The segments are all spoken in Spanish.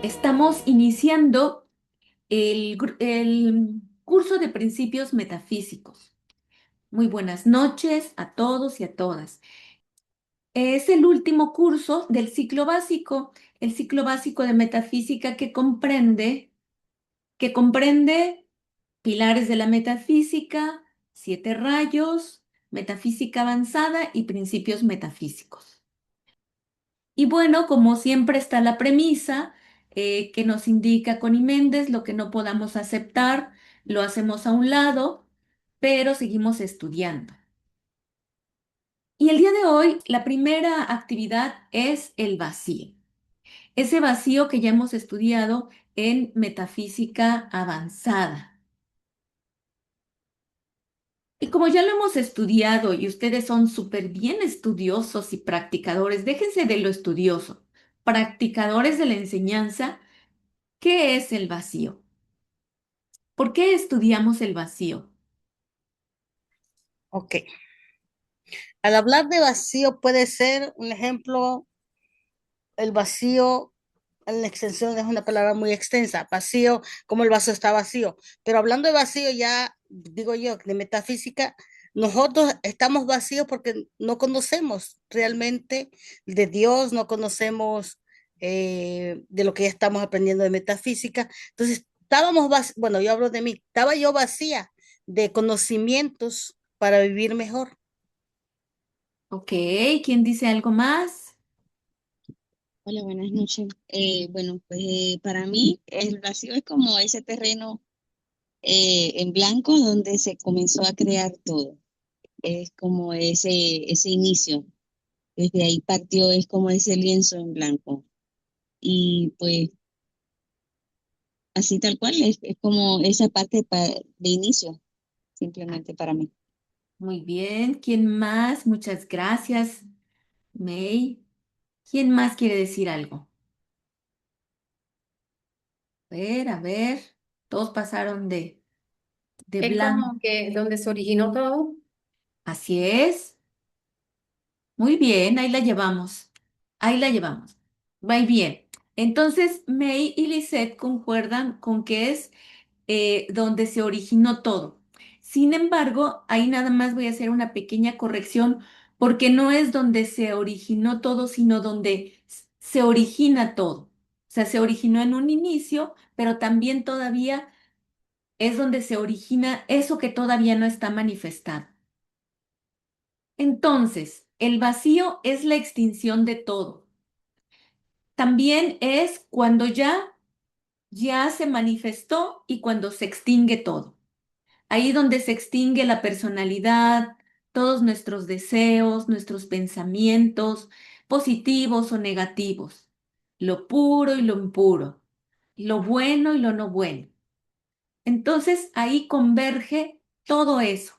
Estamos iniciando el curso de principios metafísicos. Muy buenas noches a todos y a todas. Es el último curso del ciclo básico, el ciclo básico de metafísica que comprende pilares de la metafísica, 7 rayos, metafísica avanzada y principios metafísicos. Y bueno, como siempre está la premisa que nos indica Connie Méndez, lo que no podamos aceptar, lo hacemos a un lado, pero seguimos estudiando. Y el día de hoy, la primera actividad es el vacío. Ese vacío que ya hemos estudiado en metafísica avanzada. Y como ya lo hemos estudiado y ustedes son súper bien estudiosos y practicadores, déjense de lo estudioso, practicadores de la enseñanza. ¿Qué es el vacío? ¿Por qué estudiamos el vacío? Ok. Al hablar de vacío puede ser un ejemplo, el vacío en la extensión es una palabra muy extensa, vacío, como el vaso está vacío. Pero hablando de vacío, ya digo yo, de metafísica, nosotros estamos vacíos porque no conocemos realmente de Dios, no conocemos de lo que ya estamos aprendiendo de metafísica. Entonces, bueno, yo hablo de mí, estaba yo vacía de conocimientos para vivir mejor. Ok, ¿quién dice algo más? Hola, buenas noches. Bueno, pues para mí el vacío es como ese terreno en blanco donde se comenzó a crear todo. Es como ese inicio. Desde ahí partió, es como ese lienzo en blanco. Y pues así tal cual, es como esa parte de inicio, Ah, simplemente para mí. muy bien, ¿quién más? Muchas gracias, May. ¿Quién más quiere decir algo? A ver, todos pasaron de Es blanco. como que donde se originó todo. Así es. Muy bien, ahí la llevamos. Ahí la llevamos. Va bien. Entonces, May y Lisette concuerdan con que es donde se originó todo. Sin embargo, ahí nada más voy a hacer una pequeña corrección porque no es donde se originó todo, sino donde se origina todo. O sea, se originó en un inicio, pero también todavía es donde se origina eso que todavía no está manifestado. Entonces, el vacío es la extinción de todo. También es cuando ya se manifestó y cuando se extingue todo. Ahí donde se extingue la personalidad, todos nuestros deseos, nuestros pensamientos, positivos o negativos, lo puro y lo impuro, lo bueno y lo no bueno. Entonces ahí converge todo eso.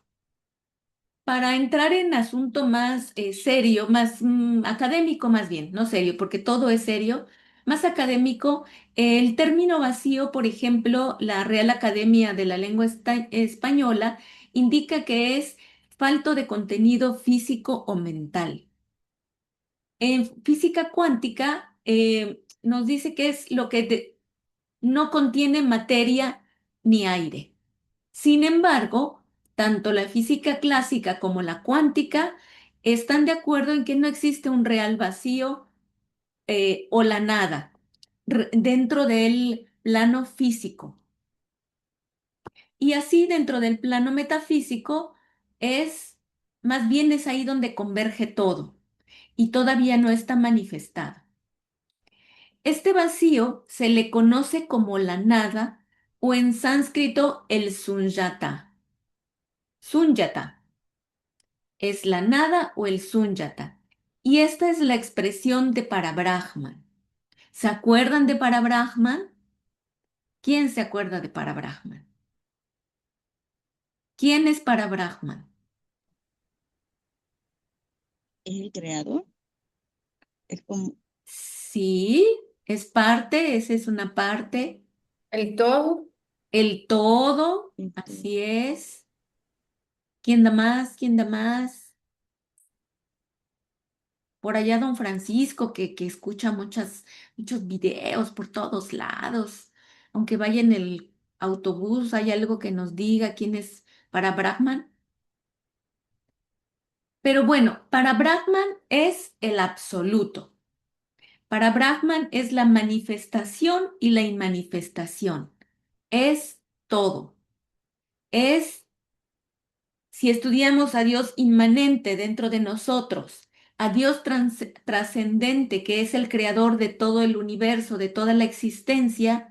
Para entrar en asunto más serio, más académico más bien, no serio, porque todo es serio, más académico, el término vacío, por ejemplo, la Real Academia de la Lengua Española indica que es falto de contenido físico o mental. En física cuántica nos dice que es lo que no contiene materia ni aire. Sin embargo, tanto la física clásica como la cuántica están de acuerdo en que no existe un real vacío o la nada dentro del plano físico. Y así dentro del plano metafísico más bien es ahí donde converge todo y todavía no está manifestado. Este vacío se le conoce como la nada o en sánscrito el sunyata. Sunyata. Es la nada o el sunyata. Y esta es la expresión de Parabrahman. ¿Se acuerdan de Parabrahman? ¿Quién se acuerda de Parabrahman? ¿Quién es Parabrahman? Es el creador, es como Sí, es parte, esa es una parte. El todo. El todo, este, así es. ¿Quién da más? ¿Quién da más? por allá don Francisco, que escucha muchos videos por todos lados. Aunque vaya en el autobús, ¿hay algo que nos diga quién es para Brahman? Pero bueno, para Brahman es el absoluto. Para Brahman es la manifestación y la inmanifestación. Es todo. Es, si estudiamos a Dios inmanente dentro de nosotros, a Dios trascendente, que es el creador de todo el universo, de toda la existencia,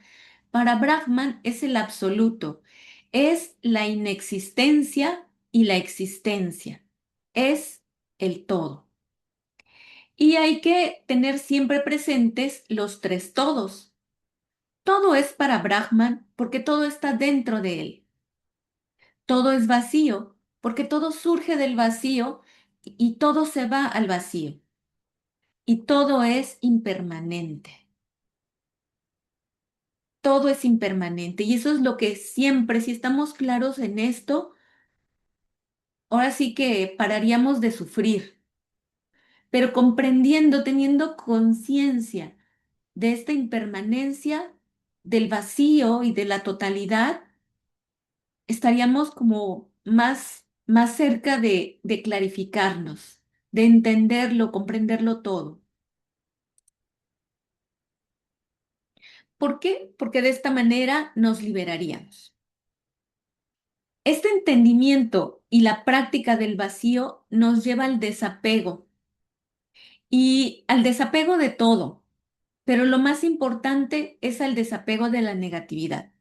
para Brahman es el absoluto. Es la inexistencia y la existencia. Es el todo. Y hay que tener siempre presentes los tres todos. Todo es para Brahman porque todo está dentro de él. Todo es vacío porque todo surge del vacío y todo se va al vacío. Y todo es impermanente. Todo es impermanente. Y eso es lo que siempre, si estamos claros en esto, ahora sí que pararíamos de sufrir. Pero comprendiendo, teniendo conciencia de esta impermanencia, del vacío y de la totalidad, estaríamos como más cerca de clarificarnos, de entenderlo, comprenderlo todo. ¿Por qué? Porque de esta manera nos liberaríamos. Este entendimiento y la práctica del vacío nos lleva al desapego y al desapego de todo, pero lo más importante es al desapego de la negatividad.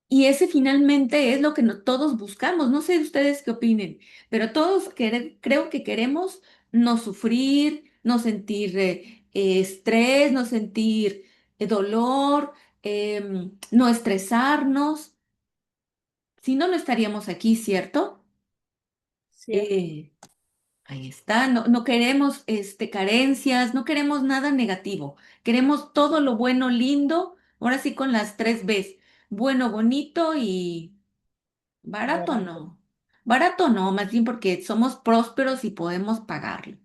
Y ese finalmente es lo que todos buscamos. No sé ustedes qué opinen, pero todos creo que queremos no sufrir, no sentir estrés, no sentir dolor, no estresarnos. Si no, no estaríamos aquí, ¿cierto? Cierto. Eh, Ahí está. No, no queremos carencias, no queremos nada negativo. Queremos todo lo bueno, lindo. Ahora sí con las tres Bs. Bueno, bonito y barato Barato. no. Barato no, más bien porque somos prósperos y podemos pagarlo.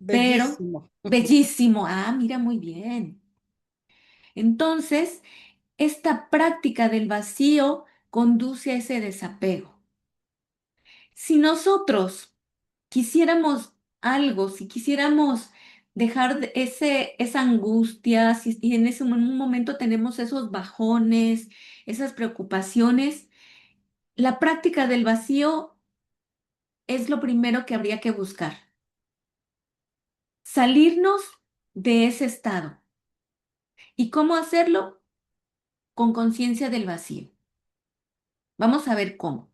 Pero Bellísimo. bellísimo. Ah, mira, muy bien. Entonces, esta práctica del vacío conduce a ese desapego. Si nosotros quisiéramos algo, si quisiéramos dejar esa angustia, si y en ese un momento tenemos esos bajones, esas preocupaciones, la práctica del vacío es lo primero que habría que buscar. Salirnos de ese estado. ¿Y cómo hacerlo? Con conciencia del vacío. Vamos a ver cómo.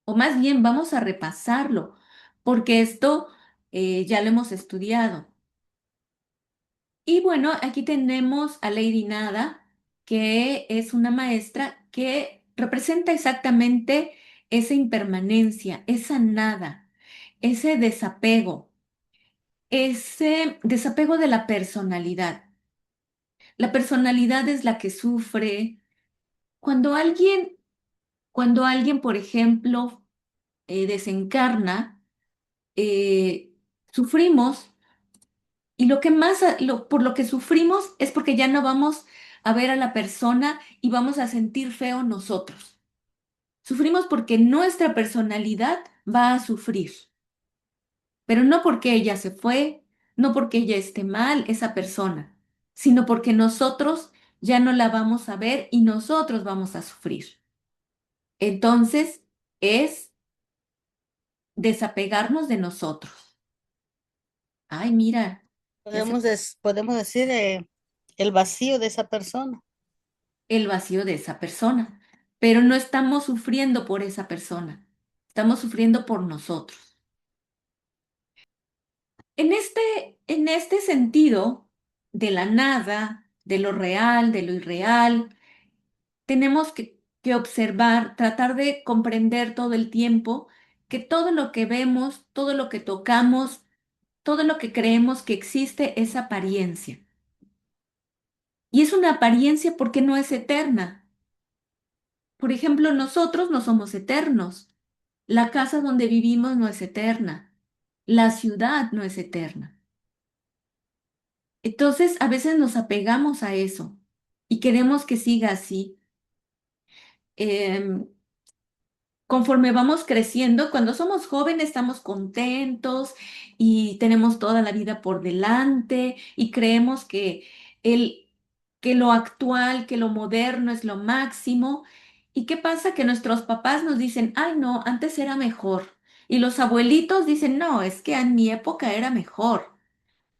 O más bien, vamos a repasarlo, porque esto ya lo hemos estudiado. Y bueno, aquí tenemos a Lady Nada, que es una maestra que representa exactamente esa impermanencia, esa nada, ese desapego de la personalidad. La personalidad es la que sufre. Cuando alguien, cuando alguien, por ejemplo, desencarna, eh, sufrimos y lo que más, por lo que sufrimos es porque ya no vamos a ver a la persona y vamos a sentir feo nosotros. Sufrimos porque nuestra personalidad va a sufrir, pero no porque ella se fue, no porque ella esté mal, esa persona, sino porque nosotros ya no la vamos a ver y nosotros vamos a sufrir. Entonces, es desapegarnos de nosotros. Ay, mira, ya se Podemos decir el vacío de esa persona. el vacío de esa persona, pero no estamos sufriendo por esa persona, estamos sufriendo por nosotros. En este sentido, de la nada, de lo real, de lo irreal, tenemos que observar, tratar de comprender todo el tiempo que todo lo que vemos, todo lo que tocamos, todo lo que creemos que existe es apariencia. Y es una apariencia porque no es eterna. Por ejemplo, nosotros no somos eternos. La casa donde vivimos no es eterna. La ciudad no es eterna. Entonces, a veces nos apegamos a eso y queremos que siga así. Em, Conforme vamos creciendo, cuando somos jóvenes estamos contentos y tenemos toda la vida por delante y creemos el, que lo actual, que lo moderno es lo máximo. ¿Y qué pasa? Que nuestros papás nos dicen, ay no, antes era mejor. Y los abuelitos dicen, no, es que en mi época era mejor.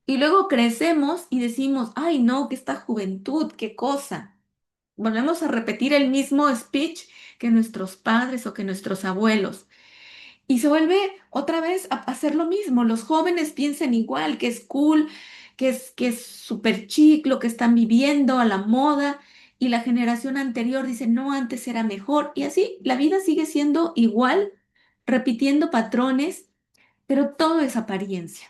Y luego crecemos y decimos, ay no, que esta juventud, qué cosa. Volvemos a repetir el mismo speech que nuestros padres o que nuestros abuelos. Y se vuelve otra vez a hacer lo mismo. Los jóvenes piensan igual, que es cool, que es súper chic lo que están viviendo, a la moda. Y la generación anterior dice, no, antes era mejor. Y así la vida sigue siendo igual, repitiendo patrones, pero todo es apariencia.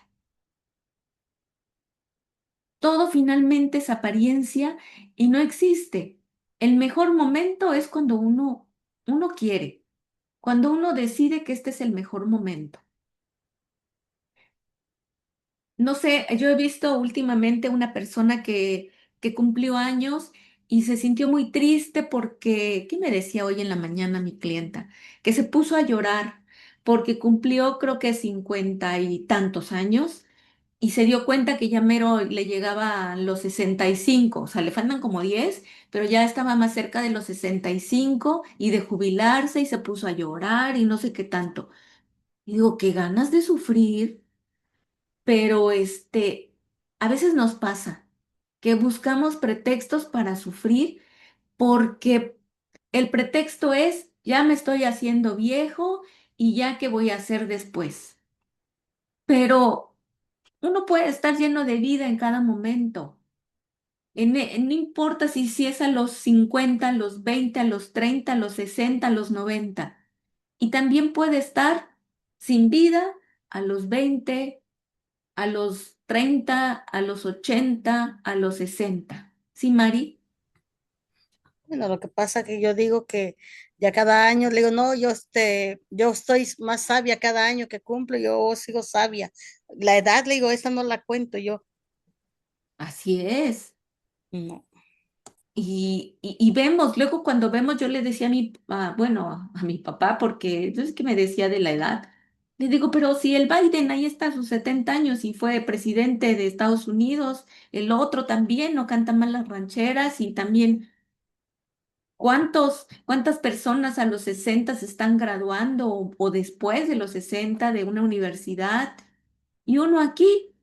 Todo finalmente es apariencia y no existe. El mejor momento es cuando uno quiere, cuando uno decide que este es el mejor momento. No sé, yo he visto últimamente una persona que cumplió años y se sintió muy triste porque, ¿qué me decía hoy en la mañana mi clienta? Que se puso a llorar porque cumplió creo que 50 y tantos años y se dio cuenta que ya mero le llegaba a los 65, o sea, le faltan como 10, pero ya estaba más cerca de los 65 y de jubilarse y se puso a llorar y no sé qué tanto. Y digo, qué ganas de sufrir, pero a veces nos pasa que buscamos pretextos para sufrir porque el pretexto es, ya me estoy haciendo viejo y ya qué voy a hacer después. Pero uno puede estar lleno de vida en cada momento. No importa si es a los 50, a los 20, a los 30, a los 60, a los 90. Y también puede estar sin vida a los 20, a los 30, a los 80, a los 60. ¿Sí, Mari? Bueno, lo que pasa que yo digo que ya cada año, le digo, no, yo estoy más sabia cada año que cumplo, yo sigo sabia. La edad, le digo, esa no la cuento yo. Así es. No. Y vemos, luego cuando vemos, yo le decía bueno, a mi papá, porque es que me decía de la edad. Le digo, pero si el Biden ahí está a sus 70 años y fue presidente de Estados Unidos, el otro también no canta mal las rancheras y también cuántas personas a los 60 se están graduando o después de los 60 de una universidad? Y uno aquí,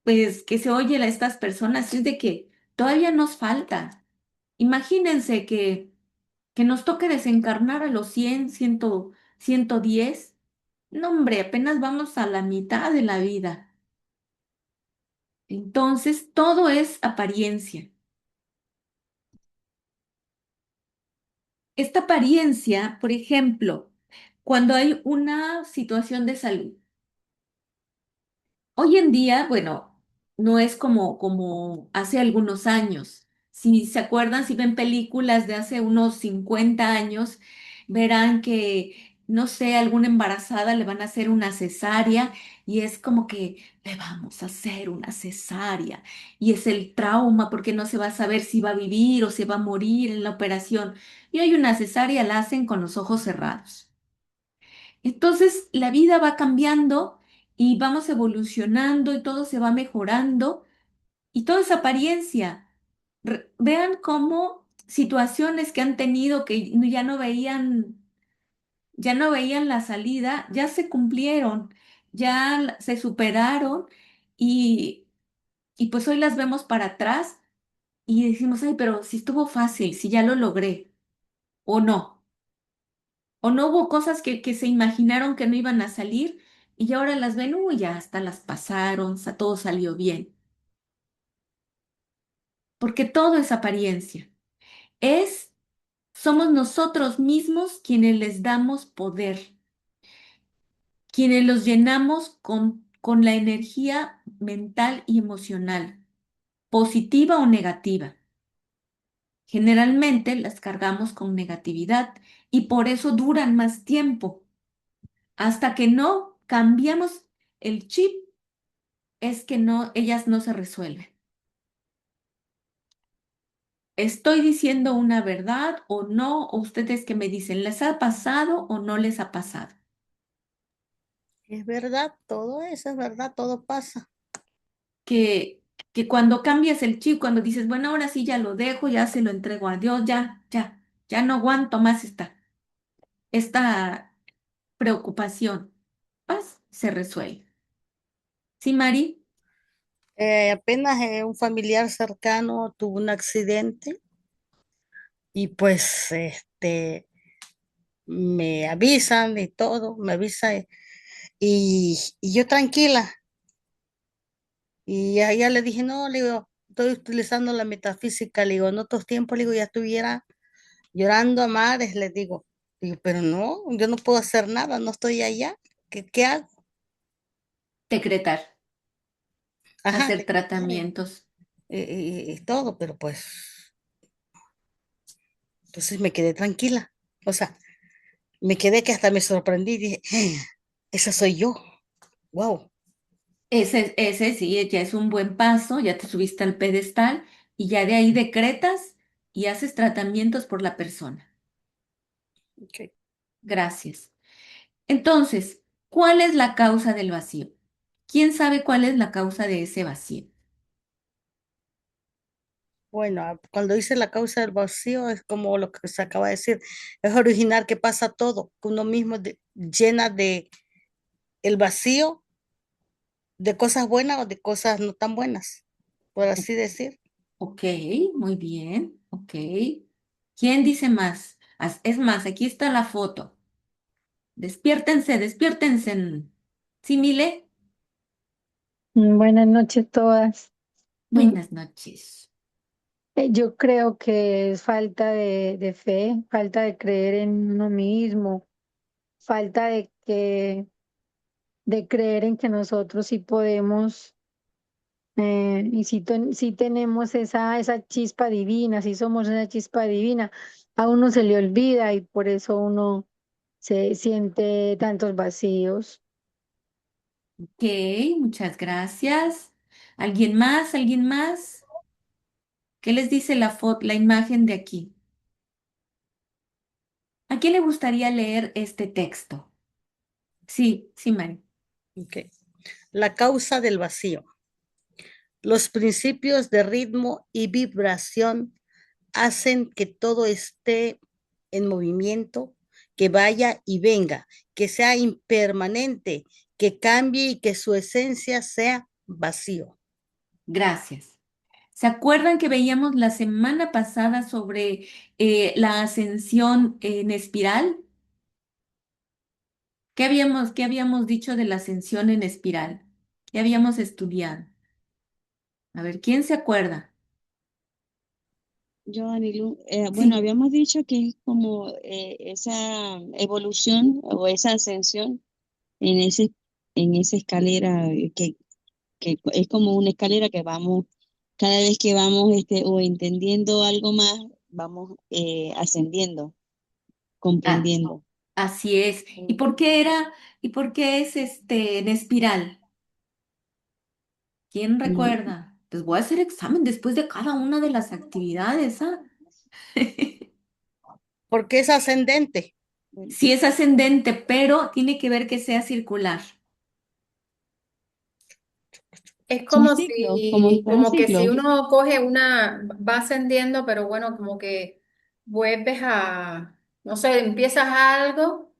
pues que se oye a estas personas, es de que todavía nos falta. Imagínense que nos toque desencarnar a los 110. No, hombre, apenas vamos a la mitad de la vida. Entonces, todo es apariencia. Esta apariencia, por ejemplo, cuando hay una situación de salud. Hoy en día, bueno, no es como hace algunos años. Si se acuerdan, si ven películas de hace unos 50 años, verán que, no sé, alguna embarazada le van a hacer una cesárea y es como que le vamos a hacer una cesárea y es el trauma porque no se va a saber si va a vivir o se va a morir en la operación. Y hoy una cesárea la hacen con los ojos cerrados. Entonces, la vida va cambiando y vamos evolucionando y todo se va mejorando y todo es apariencia. Vean cómo situaciones que han tenido que ya no veían la salida, ya se cumplieron, se superaron y, y pues hoy las vemos para atrás y decimos, ay, pero si estuvo fácil, si ya lo logré o no. O no hubo cosas que se imaginaron que no iban a salir y ahora las ven, uy, ya hasta las pasaron, todo salió bien. Porque todo es apariencia. Es, somos nosotros mismos quienes les damos poder, quienes los llenamos con la energía mental y emocional, positiva o negativa. Generalmente las cargamos con negatividad y por eso duran más tiempo. Hasta que no cambiamos el chip, es que no, ellas no se resuelven. ¿Estoy diciendo una verdad o no? ¿O ustedes que me dicen, les ha pasado o no les ha pasado? Es verdad, todo eso es verdad, todo pasa. Que, que cuando cambias el chip, cuando dices, bueno, ahora sí ya lo dejo, ya se lo entrego a Dios, ya no aguanto más esta preocupación, paz, se resuelve. ¿Sí, Mari? Apenas un familiar cercano tuvo un accidente y pues me avisan y todo, me avisan y yo tranquila. Y a ella le dije, no, le digo, estoy utilizando la metafísica, le digo, en otros tiempos, le digo, ya estuviera llorando a mares, le digo. Digo, pero no, yo no puedo hacer nada, no estoy allá. ¿Qué hago? Decretar, Ajá, hacer tratamientos. y todo, pero pues, entonces me quedé tranquila. O sea, me quedé que hasta me sorprendí, dije, esa soy yo, wow. Ese sí, ya es un buen paso, ya te subiste al pedestal y ya de ahí decretas y haces tratamientos por la persona. Ok. Gracias. Entonces, ¿cuál es la causa del vacío? ¿Quién sabe cuál es la causa de ese vacío? Bueno, cuando dice la causa del vacío, es como lo que se acaba de decir, es original que pasa todo, que uno mismo llena de el vacío de cosas buenas o de cosas no tan buenas, por así decir. Ok, muy bien, ok. ¿Quién dice más? Es más, aquí está la foto. Despiértense, despiértense. ¿Sí, Mile? Buenas noches todas. Mm, Buenas noches. Yo creo que es falta de fe, falta de creer en uno mismo, falta de creer en que nosotros sí podemos y sí tenemos esa chispa divina, sí somos esa chispa divina. A uno se le olvida y por eso uno se siente tantos vacíos. Ok, muchas gracias. ¿Alguien más? ¿Alguien más? ¿Qué les dice la foto, la imagen de aquí? ¿A quién le gustaría leer este texto? Sí, sí, Mari. Ok. La causa del vacío. Los principios de ritmo y vibración hacen que todo esté en movimiento, que vaya y venga, que sea impermanente, que cambie y que su esencia sea vacío. Gracias. ¿Se acuerdan que veíamos la semana pasada sobre la ascensión en espiral? Qué habíamos dicho de la ascensión en espiral? ¿Qué habíamos estudiado? A ver, ¿quién se acuerda? Yo, Anilu, bueno, Sí, habíamos dicho que es como esa evolución o esa ascensión en en esa escalera que es como una escalera que vamos, cada vez que vamos o entendiendo algo más, vamos ascendiendo, ah, comprendiendo. así es. ¿Y por qué era, y por qué es en espiral? ¿Quién No, recuerda? Les voy a hacer examen después de cada una de las actividades, ¿ah? Porque es ascendente. bueno, Sí es ascendente, pero tiene que ver que sea circular. Es un ciclo, como un como que si ciclo. uno coge va ascendiendo, pero bueno, como que vuelves no sé, empiezas algo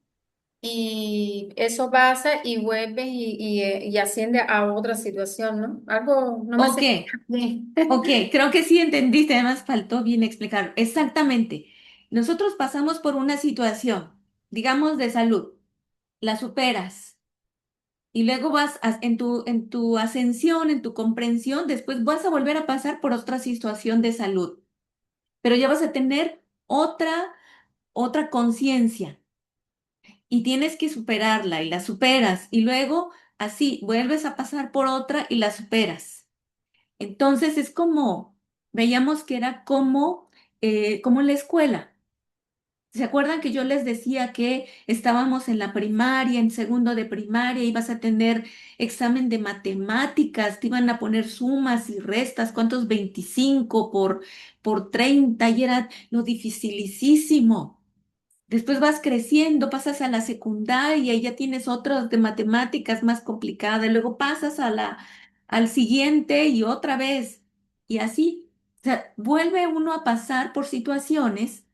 y eso pasa y vuelves y asciende a otra situación, ¿no? Algo, no me Ok, sé explicar bien. ok, creo que sí entendiste, además faltó bien explicar. Exactamente. Nosotros pasamos por una situación, digamos, de salud, la superas y luego en tu ascensión, en tu comprensión, después vas a volver a pasar por otra situación de salud, pero ya vas a tener otra conciencia y tienes que superarla y la superas y luego así vuelves a pasar por otra y la superas. Entonces es como, veíamos que era como la escuela. ¿Se acuerdan que yo les decía que estábamos en la primaria, en segundo de primaria, ibas a tener examen de matemáticas, te iban a poner sumas y restas, cuántos 25 por 30 y era lo dificilísimo. Después vas creciendo, pasas a la secundaria y ya tienes otras de matemáticas más complicadas, luego pasas al siguiente y otra vez, y así. O sea, vuelve uno a pasar por situaciones,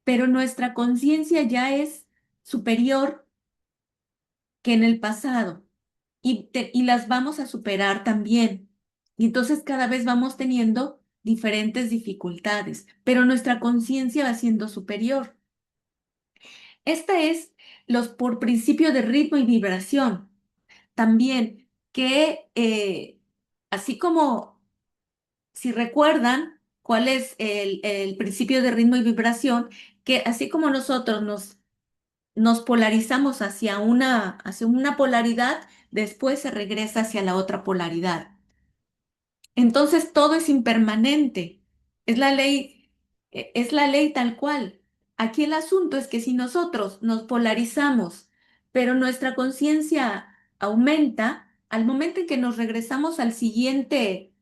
pero nuestra conciencia ya es superior que en el pasado y las vamos a superar también. Y entonces cada vez vamos teniendo diferentes dificultades, pero nuestra conciencia va siendo superior. Esta es los por principio de ritmo y vibración. También que así como si recuerdan cuál es el principio de ritmo y vibración, que así como nosotros nos polarizamos hacia una polaridad, después se regresa hacia la otra polaridad. Entonces todo es impermanente. Es la ley tal cual. Aquí el asunto es que si nosotros nos polarizamos, pero nuestra conciencia aumenta, al momento en que nos regresamos a la siguiente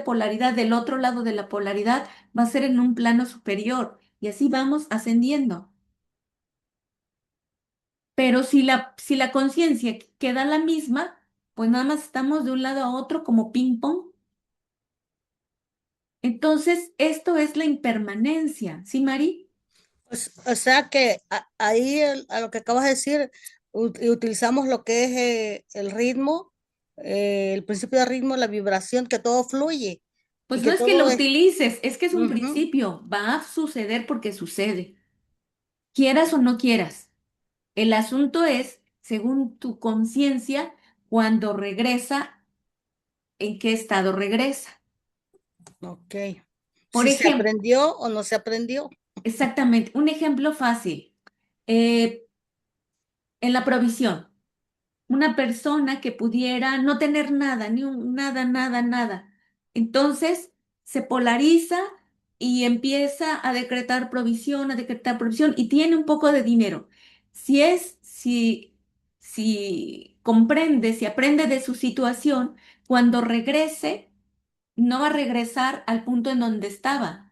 polaridad del otro lado de la polaridad, va a ser en un plano superior y así vamos ascendiendo. Pero si la conciencia queda la misma, pues nada más estamos de un lado a otro como ping pong. Entonces, esto es la impermanencia, ¿sí, Mari? O sea que ahí a lo que acabas de decir, y utilizamos lo que es el ritmo, el principio de ritmo, la vibración, que todo fluye y Pues no que es que lo todo es... utilices, es que es un Ujú. principio, va a suceder porque sucede, quieras o no quieras. El asunto es, según tu conciencia, cuando regresa, ¿en qué estado regresa? Ok. Por Si se ejemplo, aprendió o no se aprendió. exactamente, un ejemplo fácil, eh, en la provisión. Una persona que pudiera no tener nada, nada, nada, nada. Entonces se polariza y empieza a decretar provisión y tiene un poco de dinero. Si comprende, si aprende de su situación, cuando regrese, no va a regresar al punto en donde estaba,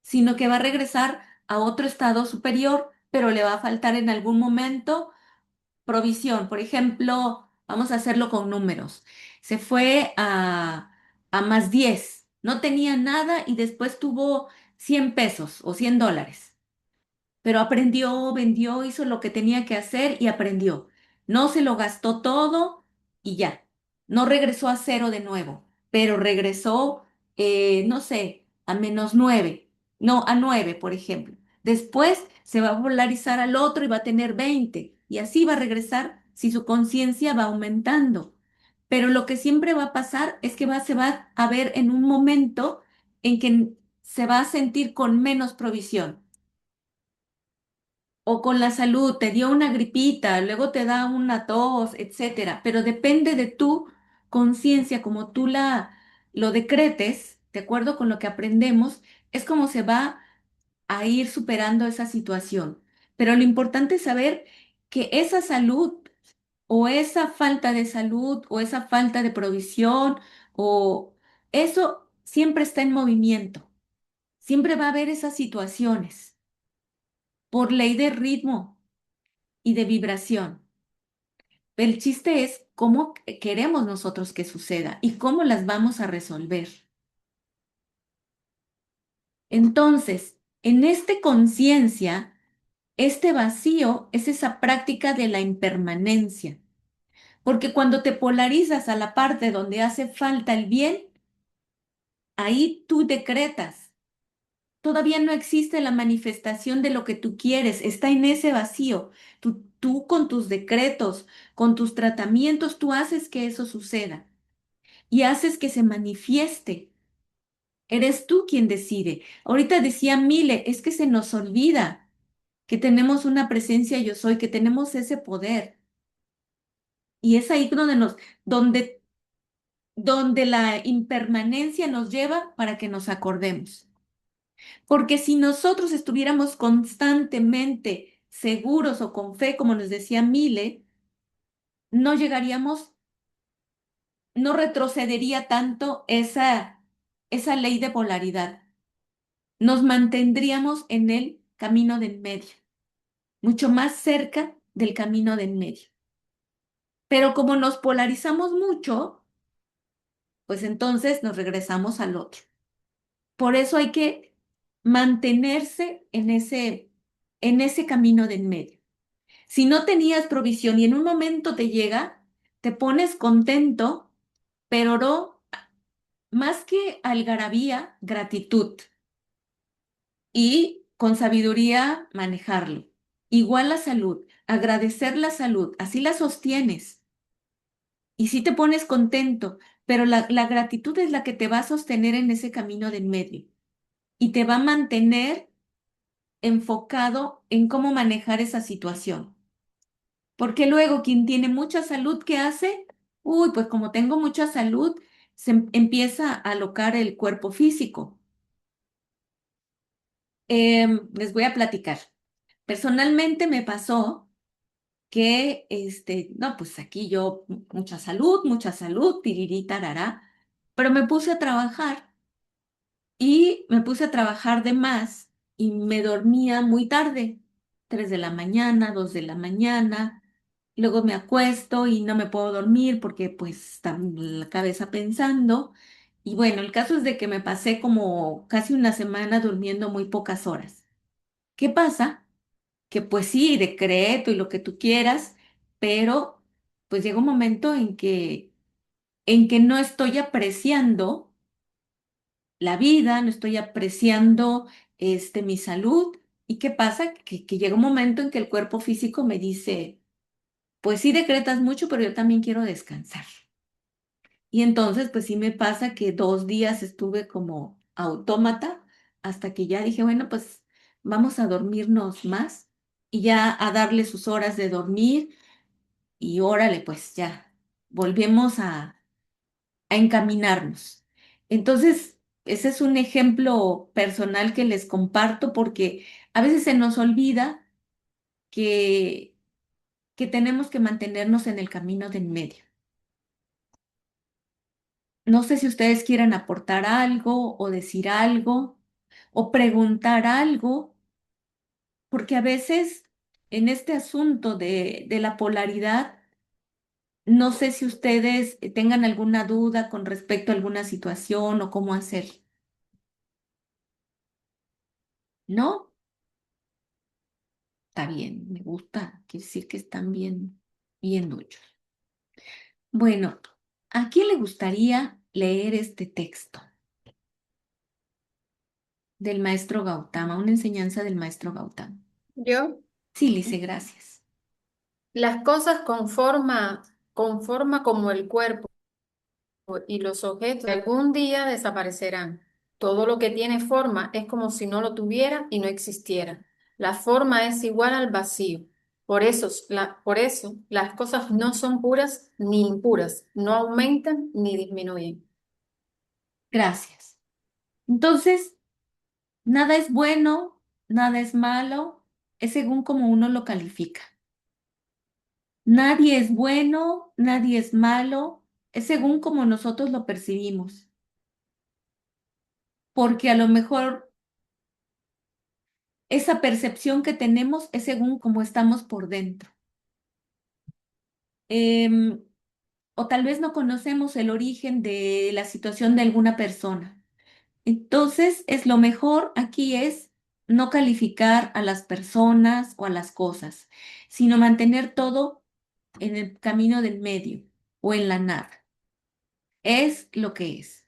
sino que va a regresar a otro estado superior, pero le va a faltar en algún momento provisión. Por ejemplo, vamos a hacerlo con números. Se fue a más 10. No tenía nada y después tuvo 100 pesos o $100. Pero aprendió, vendió, hizo lo que tenía que hacer y aprendió. No se lo gastó todo y ya. No regresó a cero de nuevo, pero regresó, no sé, a -9. No, a 9, por ejemplo. Después se va a polarizar al otro y va a tener 20. Y así va a regresar si su conciencia va aumentando. Pero lo que siempre va a pasar es que se va a ver en un momento en que se va a sentir con menos provisión o con la salud, te dio una gripita, luego te da una tos, etcétera, pero depende de tu conciencia, como tú lo decretes, de acuerdo con lo que aprendemos, es como se va a ir superando esa situación. Pero lo importante es saber que esa salud o esa falta de salud o esa falta de provisión o eso siempre está en movimiento. Siempre va a haber esas situaciones por ley de ritmo y de vibración. El chiste es cómo queremos nosotros que suceda y cómo las vamos a resolver. Entonces, en este conciencia, este vacío es esa práctica de la impermanencia, porque cuando te polarizas a la parte donde hace falta el bien, ahí tú decretas. Todavía no existe la manifestación de lo que tú quieres, está en ese vacío. Tú con tus decretos, con tus tratamientos, tú haces que eso suceda y haces que se manifieste. Eres tú quien decide. Ahorita decía Mile, es que se nos olvida que tenemos una presencia yo soy, que tenemos ese poder. Y es ahí donde, donde la impermanencia nos lleva para que nos acordemos. Porque si nosotros estuviéramos constantemente seguros o con fe, como nos decía Mile, no llegaríamos, no retrocedería tanto esa ley de polaridad. Nos mantendríamos en el camino de en medio, mucho más cerca del camino de en medio. Pero como nos polarizamos mucho, pues entonces nos regresamos al otro. Por eso hay que mantenerse en ese camino de en medio. Si no tenías provisión y en un momento te llega, te pones contento, pero no, más que algarabía, gratitud y con sabiduría manejarlo. Igual la salud, agradecer la salud, así la sostienes y sí te pones contento, pero la gratitud es la que te va a sostener en ese camino de en medio y te va a mantener enfocado en cómo manejar esa situación. Porque luego quien tiene mucha salud, ¿qué hace? Uy, pues como tengo mucha salud, empieza a alocar el cuerpo físico. Les voy a platicar. Personalmente me pasó que, no, pues aquí yo, mucha salud, tirirí, tarará, pero me puse a trabajar y me puse a trabajar de más y me dormía muy tarde, 3 de la mañana, 2 de la mañana. Luego me acuesto y no me puedo dormir porque pues está la cabeza pensando. Y bueno, el caso es de que me pasé como casi una semana durmiendo muy pocas horas. ¿Qué pasa? Que pues sí, decreto y lo que tú quieras, pero pues llega un momento en que no estoy apreciando la vida, no estoy apreciando mi salud. ¿Y qué pasa? Que llega un momento en que el cuerpo físico me dice, pues sí decretas mucho, pero yo también quiero descansar. Y entonces, pues sí me pasa que 2 días estuve como autómata hasta que ya dije, bueno, pues vamos a dormirnos más y ya a darle sus horas de dormir y órale, pues ya volvemos a encaminarnos. Entonces, ese es un ejemplo personal que les comparto porque a veces se nos olvida que, que tenemos que mantenernos en el camino de en medio. No sé si ustedes quieran aportar algo o decir algo o preguntar algo, porque a veces en este asunto de la polaridad, no sé si ustedes tengan alguna duda con respecto a alguna situación o cómo hacer. ¿No? Está bien, me gusta, quiere decir que están bien, bien duchos. Bueno, ¿a quién le gustaría leer este texto del maestro Gautama, una enseñanza del maestro Gautama? Yo, Sí, Lice, gracias. las cosas con forma como el cuerpo y los objetos algún día desaparecerán. Todo lo que tiene forma es como si no lo tuviera y no existiera. La forma es igual al vacío. Por eso las cosas no son puras ni impuras, no aumentan ni disminuyen. Gracias. Entonces, nada es bueno, nada es malo, es según como uno lo califica. Nadie es bueno, nadie es malo, es según como nosotros lo percibimos. Porque a lo mejor esa percepción que tenemos es según cómo estamos por dentro. Em, o tal vez no conocemos el origen de la situación de alguna persona. Entonces, es lo mejor aquí es no calificar a las personas o a las cosas, sino mantener todo en el camino del medio o en la nada. Es lo que es.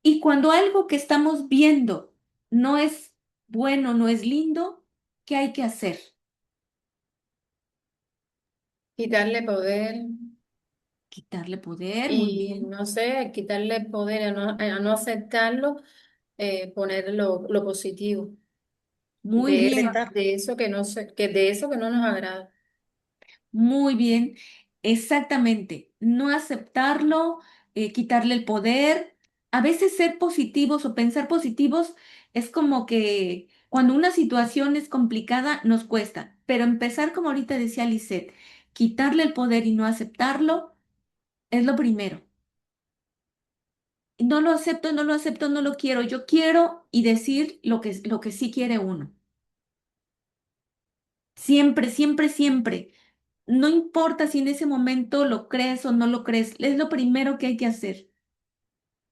Y cuando algo que estamos viendo no es bueno, no es lindo, ¿qué hay que hacer? Quitarle poder Quitarle poder, muy y bien, no sé, quitarle poder a no aceptarlo, poner lo positivo muy de, bien, Decretar. de eso que no nos agrada. muy bien, exactamente. No aceptarlo, quitarle el poder. A veces ser positivos o pensar positivos Es como que cuando una situación es complicada nos cuesta, pero empezar, como ahorita decía Lisette, quitarle el poder y no aceptarlo es lo primero. No lo acepto, no lo acepto, no lo quiero. Yo quiero y decir lo que sí quiere uno. Siempre, siempre, siempre. No importa si en ese momento lo crees o no lo crees, es lo primero que hay que hacer.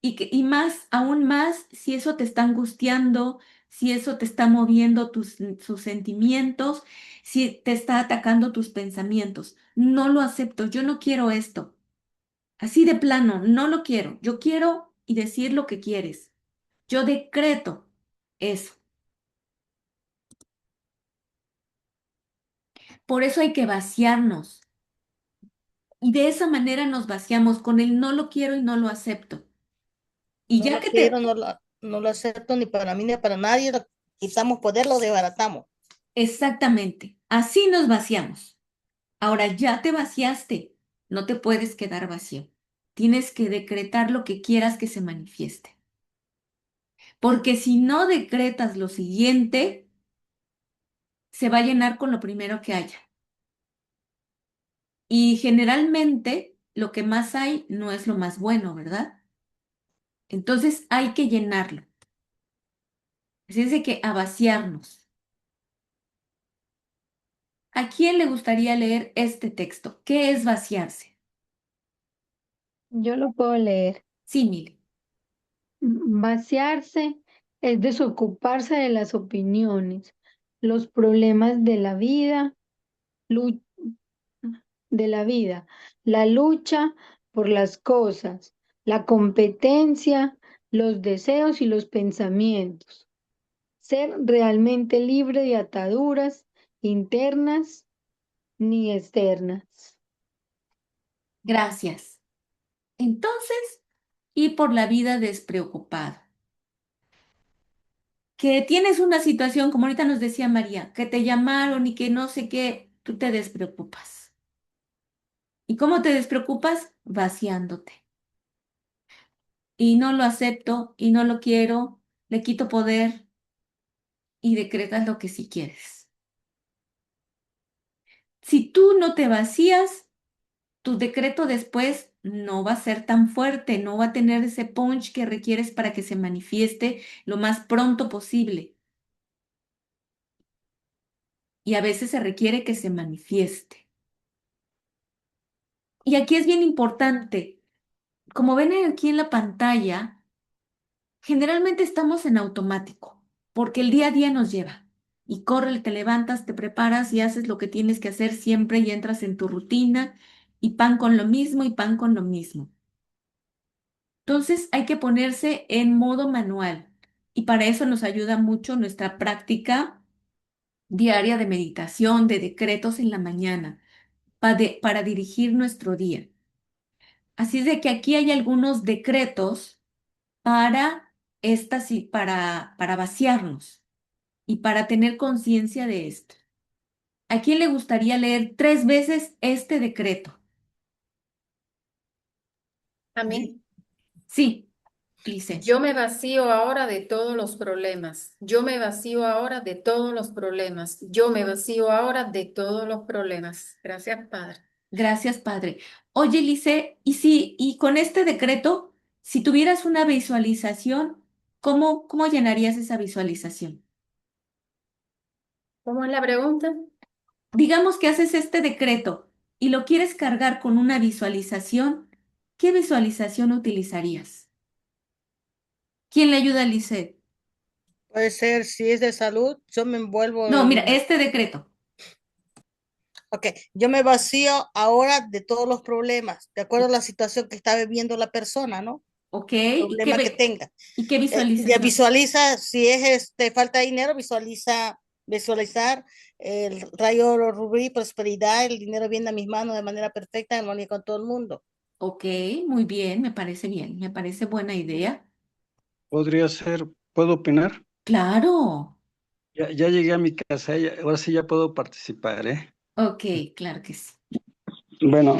Y más, aún más, si eso te está angustiando, si eso te está moviendo sus sentimientos, si te está atacando tus pensamientos. No lo acepto, yo no quiero esto. Así de plano, no lo quiero. Yo quiero y decir lo que quieres. Yo decreto eso. Por eso hay que vaciarnos. Y de esa manera nos vaciamos con el no lo quiero y no lo acepto. Y No ya lo que quiero, te... no lo acepto ni para mí ni para nadie. Quitamos poder, lo desbaratamos. Exactamente. Así nos vaciamos. Ahora ya te vaciaste. No te puedes quedar vacío. Tienes que decretar lo que quieras que se manifieste. Porque si no decretas lo siguiente, se va a llenar con lo primero que haya. Y generalmente lo que más hay no es lo más bueno, ¿verdad? Entonces hay que llenarlo. Así es de que a vaciarnos. ¿A quién le gustaría leer este texto? ¿Qué es vaciarse? Yo lo puedo leer. Sí, Mili. Vaciarse es desocuparse de las opiniones, los problemas lu- de la vida, la lucha por las cosas, la competencia, los deseos y los pensamientos. Ser realmente libre de ataduras internas ni externas. Gracias. Entonces, ir por la vida despreocupado. Que tienes una situación, como ahorita nos decía María, que te llamaron y que no sé qué, tú te despreocupas. ¿Y cómo te despreocupas? Vaciándote. Y no lo acepto y no lo quiero, le quito poder y decretas lo que sí quieres. Si tú no te vacías, tu decreto después no va a ser tan fuerte, no va a tener ese punch que requieres para que se manifieste lo más pronto posible. Y a veces se requiere que se manifieste. Y aquí es bien importante, como ven aquí en la pantalla, generalmente estamos en automático, porque el día a día nos lleva. Y corre, te levantas, te preparas y haces lo que tienes que hacer siempre y entras en tu rutina y pan con lo mismo y pan con lo mismo. Entonces hay que ponerse en modo manual y para eso nos ayuda mucho nuestra práctica diaria de meditación, de decretos en la mañana, para dirigir nuestro día. Así es de que aquí hay algunos decretos para para vaciarnos y para tener conciencia de esto. ¿A quién le gustaría leer 3 veces este decreto? A mí, Sí, Lice. yo me vacío ahora de todos los problemas. Yo me vacío ahora de todos los problemas. Yo me vacío ahora de todos los problemas. Gracias, Padre. Gracias, Padre. Oye, Lice, y con este decreto, si tuvieras una visualización, ¿cómo llenarías esa visualización? ¿Cómo es la pregunta? Digamos que haces este decreto y lo quieres cargar con una visualización, ¿qué visualización utilizarías? ¿Quién le ayuda a Lice? Puede ser, si es de salud, yo me envuelvo No, mira, en... este decreto, Ok, yo me vacío ahora de todos los problemas, de acuerdo a la situación que está viviendo la persona, ¿no? ¿ok? Problema que tenga. ¿Y qué Ya visualización? visualiza, si es falta de dinero, visualizar el rayo rubí, prosperidad, el dinero viene a mis manos de manera perfecta, en armonía con todo el mundo. Ok, bien, me parece buena idea. Podría ser, ¿puedo opinar? Claro, Ya llegué a mi casa, ahora sí ya puedo participar, ¿eh? ok, claro que sí. Bueno,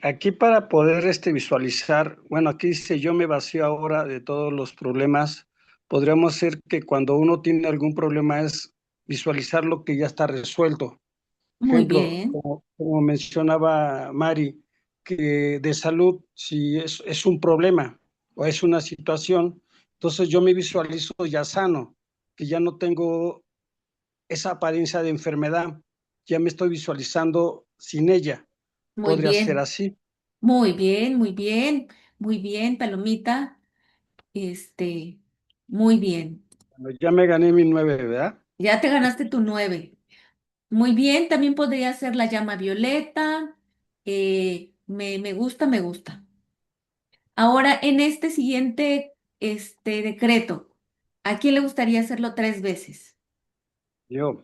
aquí para poder visualizar, bueno, aquí dice yo me vacío ahora de todos los problemas, podríamos ser que cuando uno tiene algún problema es visualizar lo que ya está resuelto. Muy Ejemplo, bien, como mencionaba Mari, que de salud, si es un problema o es una situación, entonces yo me visualizo ya sano, que ya no tengo esa apariencia de enfermedad, ya me estoy visualizando sin ella. muy Podría ser bien, así. muy bien, muy bien, muy bien, Palomita. Este, muy bien. Bueno, ya me gané mi 9, ¿verdad? Ya te ganaste tu 9. Muy bien, también podría ser la llama violeta. Me gusta, me gusta. Ahora, en este siguiente decreto, ¿a quién le gustaría hacerlo 3 veces? Yo,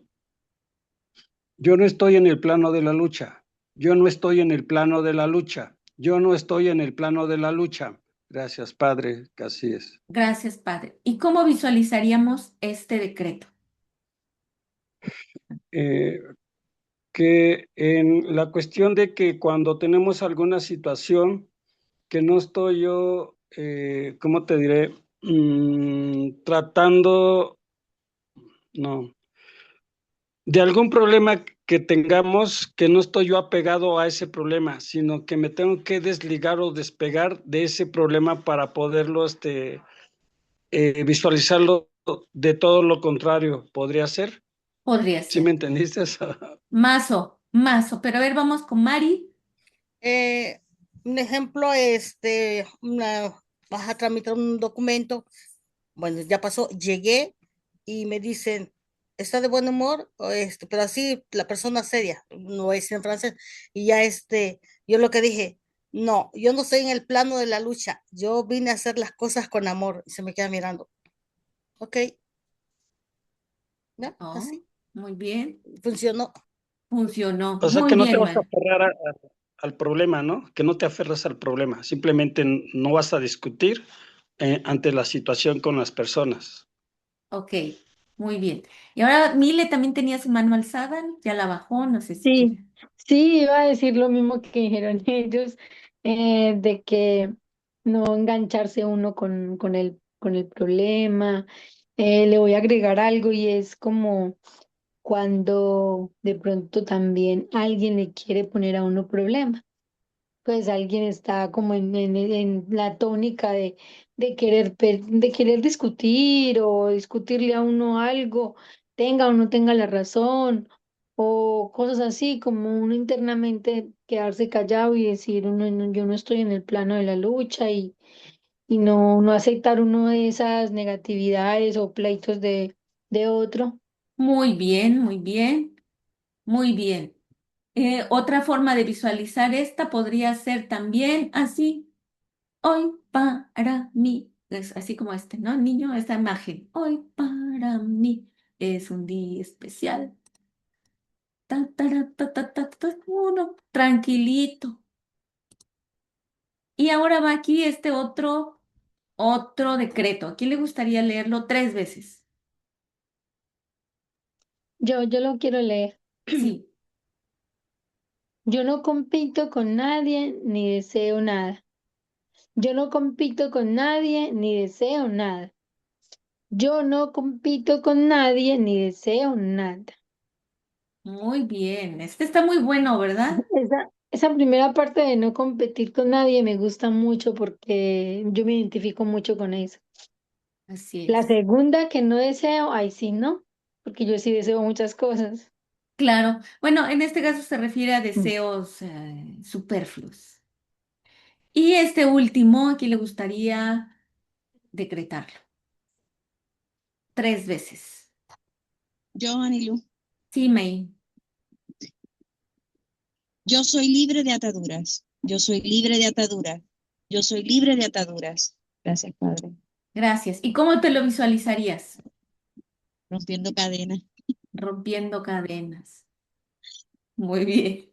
yo no estoy en el plano de la lucha. Yo no estoy en el plano de la lucha. Yo no estoy en el plano de la lucha. Gracias, Padre, que así es. Gracias, Padre. ¿Y cómo visualizaríamos este decreto? Eh, que en la cuestión de que cuando tenemos alguna situación, que no estoy yo, ¿cómo te diré? Tratando, no, de algún problema que tengamos, que no estoy yo apegado a ese problema, sino que me tengo que desligar o despegar de ese problema para poderlo, visualizarlo de todo lo contrario. ¿Podría ser? Podría ¿Sí me ser. entendiste? Mazo, mazo. Pero a ver, vamos con Mari. Eh, un ejemplo, vas a tramitar un documento. Bueno, ya pasó, llegué y me dicen, ¿está de buen humor? O pero así la persona seria, no es en francés. Y ya yo lo que dije, no, yo no estoy en el plano de la lucha, yo vine a hacer las cosas con amor. Y se me queda mirando, ok, ¿ya? Oh, Así, muy bien. funcionó. Funcionó. O sea, Muy que no te bien, vas a Mari. aferrar al problema, ¿no? Que no te aferras al problema. Simplemente no vas a discutir ante la situación con las personas. Ok, muy bien. Y ahora Mile también tenía su mano alzada, ya la bajó, no sé si Sí, quiere. sí, iba a decir lo mismo que dijeron ellos, de que no engancharse uno con el problema. Le voy a agregar algo y es como cuando de pronto también alguien le quiere poner a uno problema. Pues alguien está como en la tónica de querer discutir o discutirle a uno algo, tenga o no tenga la razón, o cosas así, como uno internamente quedarse callado y decir, yo no estoy en el plano de la lucha y no aceptar uno de esas negatividades o pleitos de otro. Muy bien, muy bien, muy bien. Otra forma de visualizar esta podría ser también así. Hoy para mí, es así como ¿no? Niño, esta imagen. Hoy para mí es un día especial. Ta, tara, ta, ta, ta, ta, uno, tranquilito. Y ahora va aquí otro decreto. ¿A quién le gustaría leerlo 3 veces? Yo lo quiero leer. Sí, Yo no compito con nadie ni deseo nada. Yo no compito con nadie ni deseo nada. Yo no compito con nadie ni deseo nada. muy bien. Este está muy bueno, ¿verdad? Esa primera parte de no competir con nadie me gusta mucho porque yo me identifico mucho con eso. Así La es. segunda que no deseo, ahí sí no, porque yo sí deseo muchas cosas. Claro. Bueno, en este caso se refiere a Mm. deseos superfluos. Y este último, aquí le gustaría decretarlo 3 veces. Yo, Anilu, Sí, May. yo soy libre de ataduras. Yo soy libre de ataduras. Yo soy libre de ataduras. Gracias, Padre. Gracias. ¿Y cómo te lo visualizarías? Rompiendo cadenas. Rompiendo cadenas. Muy bien.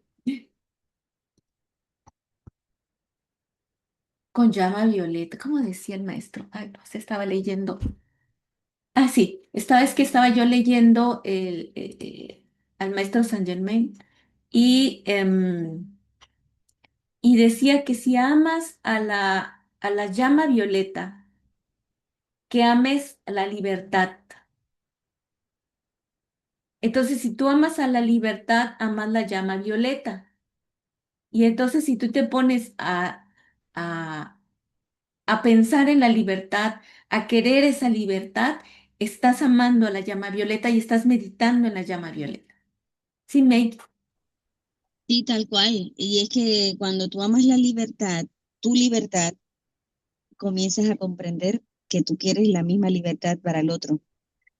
Con llama violeta, ¿cómo decía el maestro? Ay, no, se estaba leyendo. Ah, sí, esta vez que estaba yo leyendo al maestro Saint Germain y decía que si amas a la llama violeta que ames la libertad. Entonces, si tú amas a la libertad, amas la llama violeta. Y entonces, si tú te pones a, a pensar en la libertad, a querer esa libertad, estás amando a la llama violeta y estás meditando en la llama violeta. Sí, May. Sí, tal cual. Y es que cuando tú amas la libertad, tu libertad, comienzas a comprender que tú quieres la misma libertad para el otro.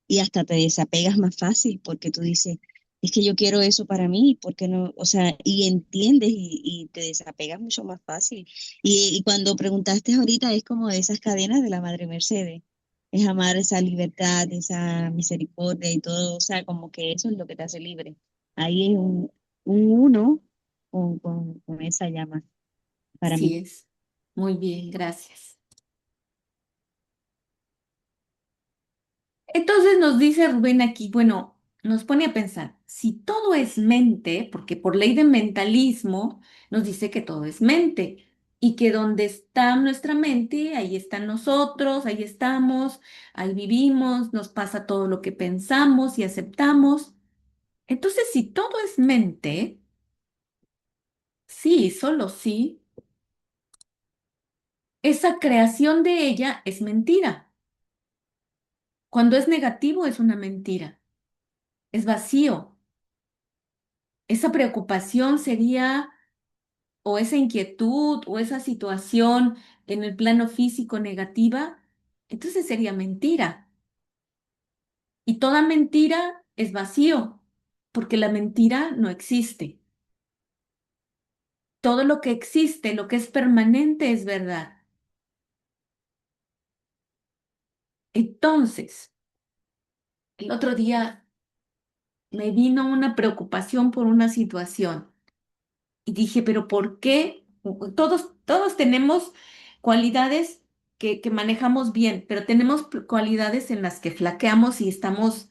Y hasta te desapegas más fácil porque tú dices, es que yo quiero eso para mí, ¿por qué no? O sea, y entiendes y te desapegas mucho más fácil. Y cuando preguntaste ahorita, es como de esas cadenas de la Madre Mercedes. Es amar esa libertad, esa misericordia y todo, o sea, como que eso es lo que te hace libre. Ahí es un uno con esa llama para Así mí. es. Muy bien, gracias. Entonces nos dice Rubén aquí, bueno, nos pone a pensar, si todo es mente, porque por ley de mentalismo nos dice que todo es mente y que donde está nuestra mente, ahí están nosotros, ahí estamos, ahí vivimos, nos pasa todo lo que pensamos y aceptamos. Entonces, si todo es mente, sí, solo sí, esa creación de ella es mentira. Cuando es negativo es una mentira, es vacío. Esa preocupación sería, o esa inquietud, o esa situación en el plano físico negativa, entonces sería mentira. Y toda mentira es vacío, porque la mentira no existe. Todo lo que existe, lo que es permanente, es verdad. Entonces, el otro día me vino una preocupación por una situación. Y dije, pero ¿por qué? Todos tenemos cualidades que manejamos bien, pero tenemos cualidades en las que flaqueamos y estamos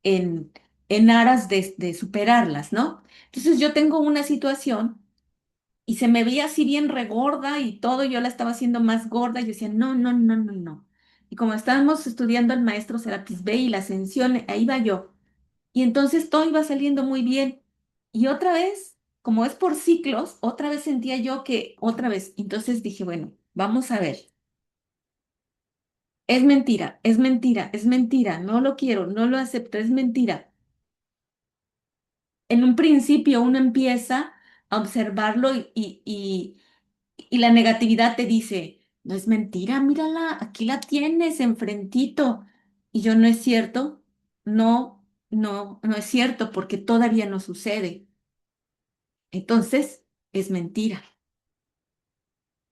en, en aras de superarlas, ¿no? Entonces yo tengo una situación y se me veía así bien regorda y todo, yo la estaba haciendo más gorda y yo decía, no, no, no, no, no. Y como estábamos estudiando al maestro Serapis Bey y la ascensión, ahí va yo. Y entonces todo iba saliendo muy bien. Y otra vez, como es por ciclos, otra vez sentía yo que otra vez. Entonces dije, bueno, vamos a ver. Es mentira, es mentira, es mentira. No lo quiero, no lo acepto, es mentira. En un principio uno empieza a observarlo y la negatividad te dice, no es mentira, mírala, aquí la tienes enfrentito. Y yo, no es cierto, no, no, no es cierto, porque todavía no sucede. Entonces, es mentira.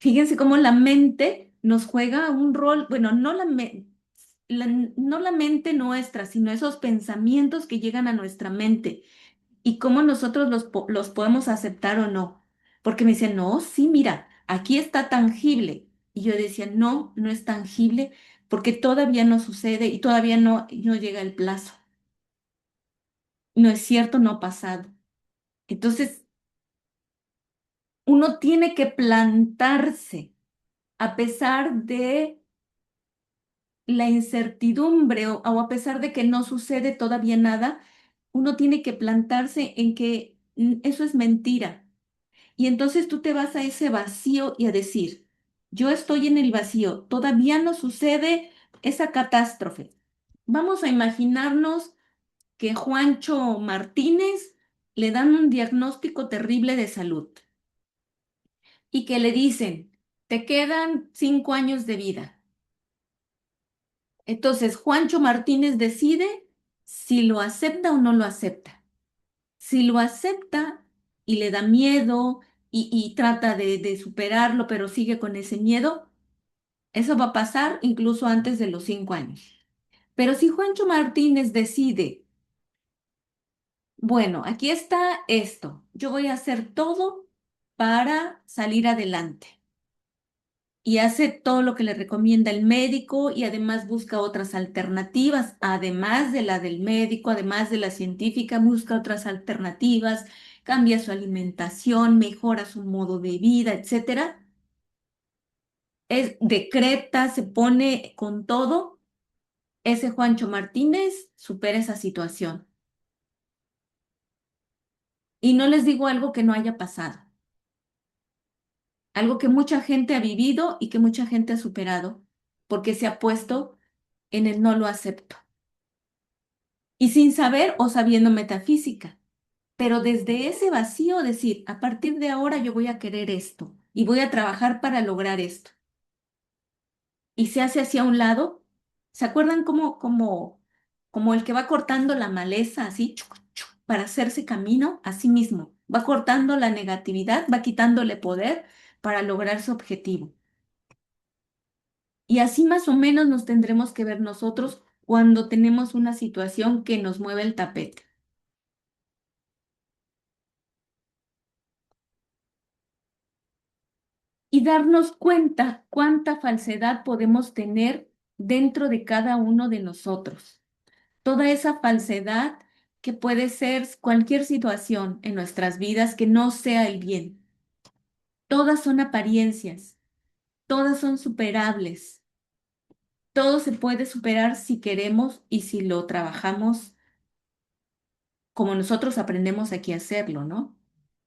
Fíjense cómo la mente nos juega un rol, bueno, no la mente nuestra, sino esos pensamientos que llegan a nuestra mente y cómo nosotros los podemos aceptar o no. Porque me decían, no, sí, mira, aquí está tangible. Y yo decía, no, no es tangible porque todavía no sucede y todavía no llega el plazo. No es cierto, no ha pasado. Entonces, uno tiene que plantarse a pesar de la incertidumbre o a pesar de que no sucede todavía nada, uno tiene que plantarse en que eso es mentira. Y entonces tú te vas a ese vacío y a decir, yo estoy en el vacío, todavía no sucede esa catástrofe. Vamos a imaginarnos que Juancho Martínez le dan un diagnóstico terrible de salud y que le dicen, te quedan 5 años de vida. Entonces, Juancho Martínez decide si lo acepta o no lo acepta. Si lo acepta y le da miedo y trata de superarlo, pero sigue con ese miedo, eso va a pasar incluso antes de los 5 años. Pero si Juancho Martínez decide, bueno, aquí está esto, yo voy a hacer todo para salir adelante y hace todo lo que le recomienda el médico y además busca otras alternativas, además de la del médico, además de la científica, busca otras alternativas, cambia su alimentación, mejora su modo de vida, etcétera. Decreta, se pone con todo ese Juancho Martínez supera esa situación. Y no les digo algo que no haya pasado, algo que mucha gente ha vivido y que mucha gente ha superado, porque se ha puesto en el no lo acepto. Y sin saber o sabiendo metafísica, pero desde ese vacío decir, a partir de ahora yo voy a querer esto y voy a trabajar para lograr esto. Y se hace hacia un lado. ¿Se acuerdan como el que va cortando la maleza así chuc, chuc, para hacerse camino a sí mismo? Va cortando la negatividad, va quitándole poder para lograr su objetivo. Y así más o menos nos tendremos que ver nosotros cuando tenemos una situación que nos mueve el tapete. Y darnos cuenta cuánta falsedad podemos tener dentro de cada uno de nosotros. Toda esa falsedad que puede ser cualquier situación en nuestras vidas que no sea el bien. Todas son apariencias, todas son superables. Todo se puede superar si queremos y si lo trabajamos como nosotros aprendemos aquí a hacerlo, ¿no?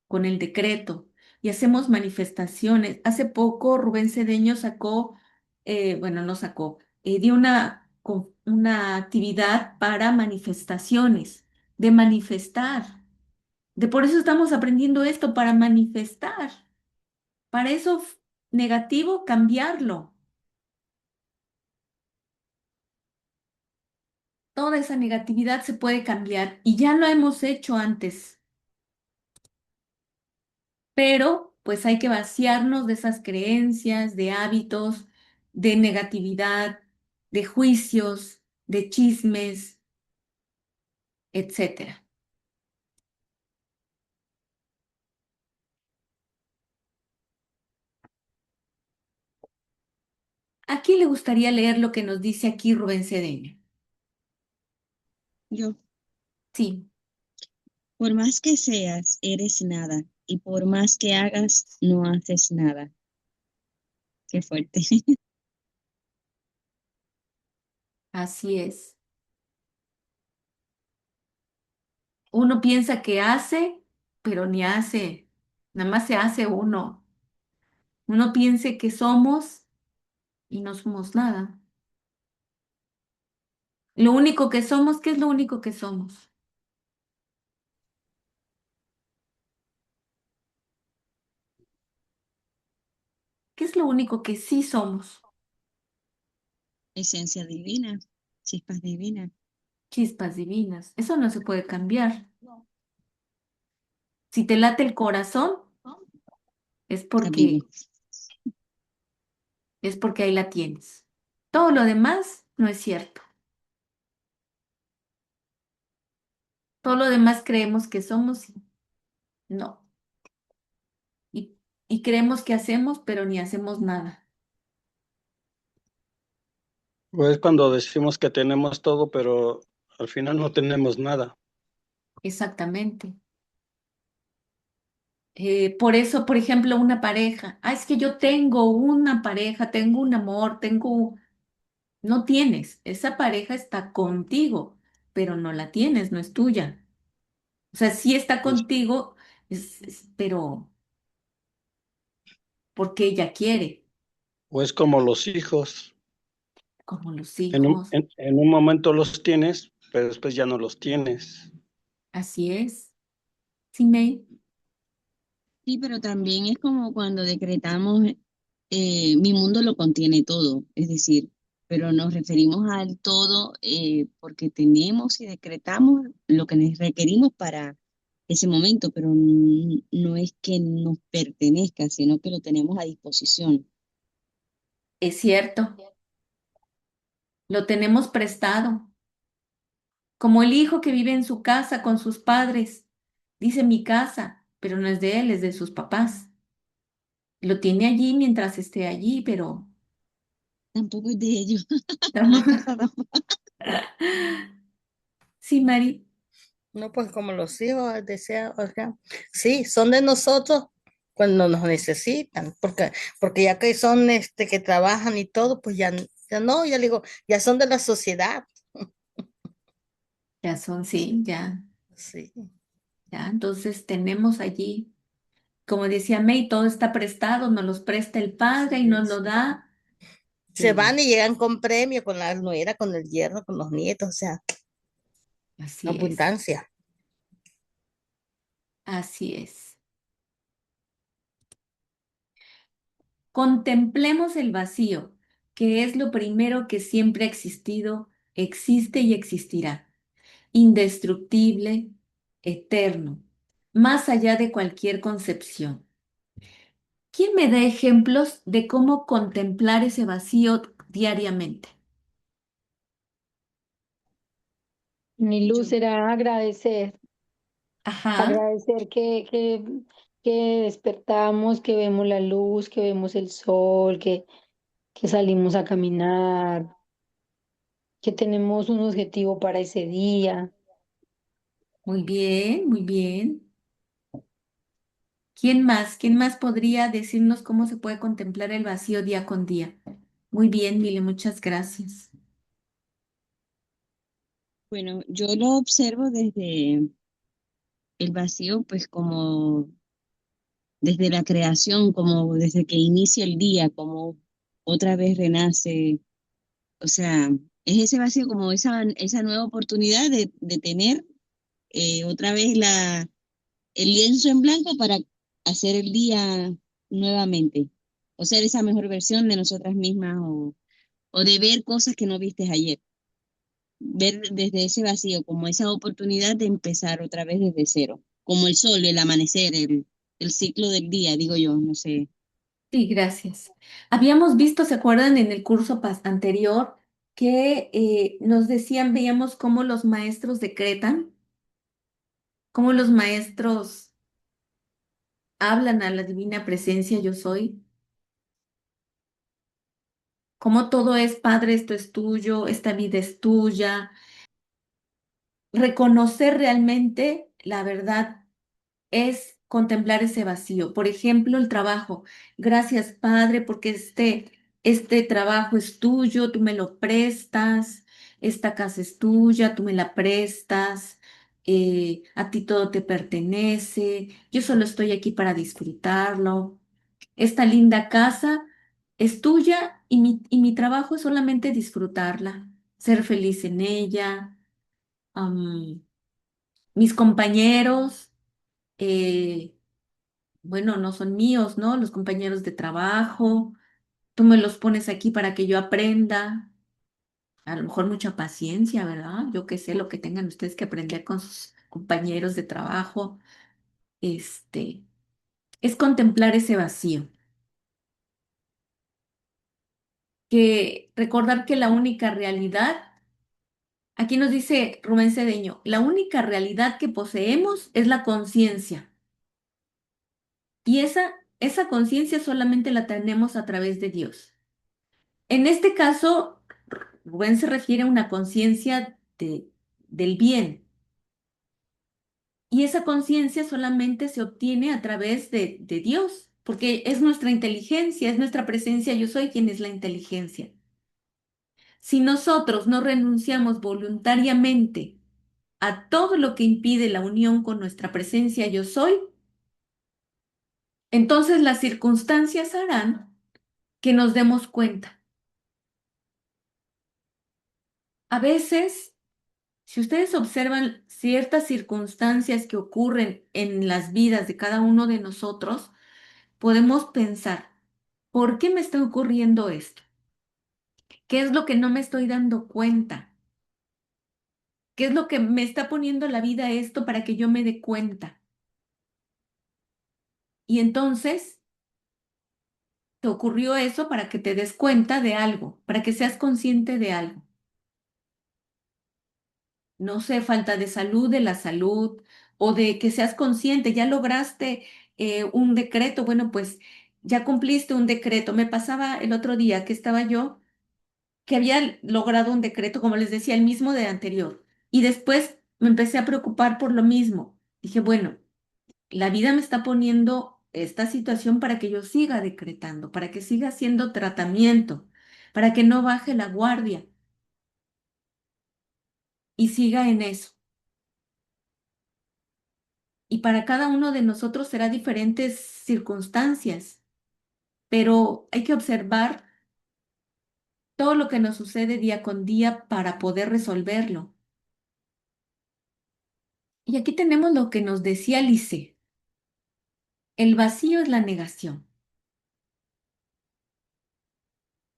Con el decreto y hacemos manifestaciones. Hace poco Rubén Cedeño sacó, bueno, no sacó, dio una actividad para manifestaciones, de manifestar. De por eso estamos aprendiendo esto, para manifestar. Para eso negativo, cambiarlo. Toda esa negatividad se puede cambiar y ya lo hemos hecho antes. Pero pues hay que vaciarnos de esas creencias, de hábitos, de negatividad, de juicios, de chismes, etcétera. ¿A quién le gustaría leer lo que nos dice aquí Rubén Cedeño? Yo, Sí, por más que seas, eres nada, y por más que hagas, no haces nada. Qué fuerte. así es. Uno piensa que hace, pero ni hace. Nada más se hace uno. Uno piensa que somos y no somos nada. Lo único que somos, ¿qué es lo único que somos? ¿Qué es lo único que sí somos? Esencia divina, chispas divinas. Chispas divinas. Eso no se puede cambiar. Si te late el corazón, es Está vivo. es porque ahí la tienes. Todo lo demás no es cierto. Todo lo demás creemos que somos y no. Y, y creemos que hacemos, pero ni hacemos nada. O es cuando decimos que tenemos todo, pero al final no tenemos nada. Exactamente. Por eso, por ejemplo, una pareja. Ah, es que yo tengo una pareja, tengo un amor, tengo... No tienes. Esa pareja está contigo, pero no la tienes, no es tuya. O sea, sí está Pues, contigo, pero porque ella quiere, o es como los hijos. como los En un, hijos. en un momento los tienes, pero después ya no los tienes. Así es. Sí, May. Sí, pero también es como cuando decretamos, mi mundo lo contiene todo, es decir, pero nos referimos al todo porque tenemos y decretamos lo que nos requerimos para ese momento, pero no es que nos pertenezca, sino que lo tenemos a disposición. Es cierto, lo tenemos prestado. Como el hijo que vive en su casa con sus padres. Dice mi casa, pero no es de él, es de sus papás. Lo tiene allí mientras esté allí, pero... Tampoco es de ellos, la casa tampoco. Sí, Mari, No, pues como los hijos, decía, o sea, sí, son de nosotros cuando nos necesitan, porque ya que son que trabajan y todo, pues ya Ya no, ya le digo, ya son de la sociedad. Ya son, sí, ya, Sí. ya. Entonces tenemos allí, como decía May, todo está prestado, nos los presta el padre y Sí, nos lo sí. da. Se Y van y llegan con premio, con la nuera, con el yerno, con los nietos, o sea, así es, abundancia. así es. Contemplemos el vacío, que es lo primero que siempre ha existido, existe y existirá, indestructible, eterno, más allá de cualquier concepción. ¿Quién me da ejemplos de cómo contemplar ese vacío diariamente? Mi luz Yo, será agradecer, Ajá, agradecer que despertamos, que vemos la luz, que vemos el sol, que salimos a caminar, que tenemos un objetivo para ese día. muy bien, muy bien. ¿Quién más? ¿Quién más podría decirnos cómo se puede contemplar el vacío día con día? Muy bien, Mile, muchas gracias. Bueno, yo lo observo desde el vacío, pues como desde la creación, como desde que inicia el día, como otra vez renace. O sea, es ese vacío como esa nueva oportunidad de tener otra vez el lienzo en blanco para hacer el día nuevamente. O ser esa mejor versión de nosotras mismas o de ver cosas que no vistes ayer. Ver desde ese vacío como esa oportunidad de empezar otra vez desde cero. Como el sol, el amanecer, el ciclo del día, digo yo, no sé. Sí, gracias. Habíamos visto, ¿se acuerdan en el curso anterior que nos decían, veíamos cómo los maestros decretan, cómo los maestros hablan a la divina presencia yo soy, cómo todo es, Padre, esto es tuyo, esta vida es tuya, reconocer realmente la verdad es contemplar ese vacío. Por ejemplo, el trabajo. Gracias, Padre, porque este trabajo es tuyo, tú me lo prestas, esta casa es tuya, tú me la prestas, a ti todo te pertenece, yo solo estoy aquí para disfrutarlo. Esta linda casa es tuya y mi trabajo es solamente disfrutarla, ser feliz en ella. am, Mis compañeros. eh, bueno, no son míos, ¿no? Los compañeros de trabajo, tú me los pones aquí para que yo aprenda. A lo mejor mucha paciencia, ¿verdad? Yo qué sé lo que tengan ustedes que aprender con sus compañeros de trabajo. Este, es contemplar ese vacío, que recordar que la única realidad, aquí nos dice Rubén Cedeño, la única realidad que poseemos es la conciencia. Y esa conciencia solamente la tenemos a través de Dios. En este caso, Rubén se refiere a una conciencia del bien. Y esa conciencia solamente se obtiene a través de Dios, porque es nuestra inteligencia, es nuestra presencia, yo soy quien es la inteligencia. Si nosotros no renunciamos voluntariamente a todo lo que impide la unión con nuestra presencia, yo soy, entonces las circunstancias harán que nos demos cuenta. A veces, si ustedes observan ciertas circunstancias que ocurren en las vidas de cada uno de nosotros, podemos pensar, ¿por qué me está ocurriendo esto? ¿Qué es lo que no me estoy dando cuenta? ¿Qué es lo que me está poniendo la vida esto para que yo me dé cuenta? Y entonces te ocurrió eso para que te des cuenta de algo, para que seas consciente de algo. No sé, falta de salud, de la salud, o de que seas consciente, ya lograste un decreto, bueno, pues ya cumpliste un decreto. Me pasaba el otro día que estaba yo, que había logrado un decreto, como les decía, el mismo de anterior, y después me empecé a preocupar por lo mismo. Dije, bueno, la vida me está poniendo esta situación para que yo siga decretando, para que siga haciendo tratamiento, para que no baje la guardia y siga en eso. Y para cada uno de nosotros será diferentes circunstancias, pero hay que observar todo lo que nos sucede día con día para poder resolverlo. Y aquí tenemos lo que nos decía Lice. El vacío es la negación.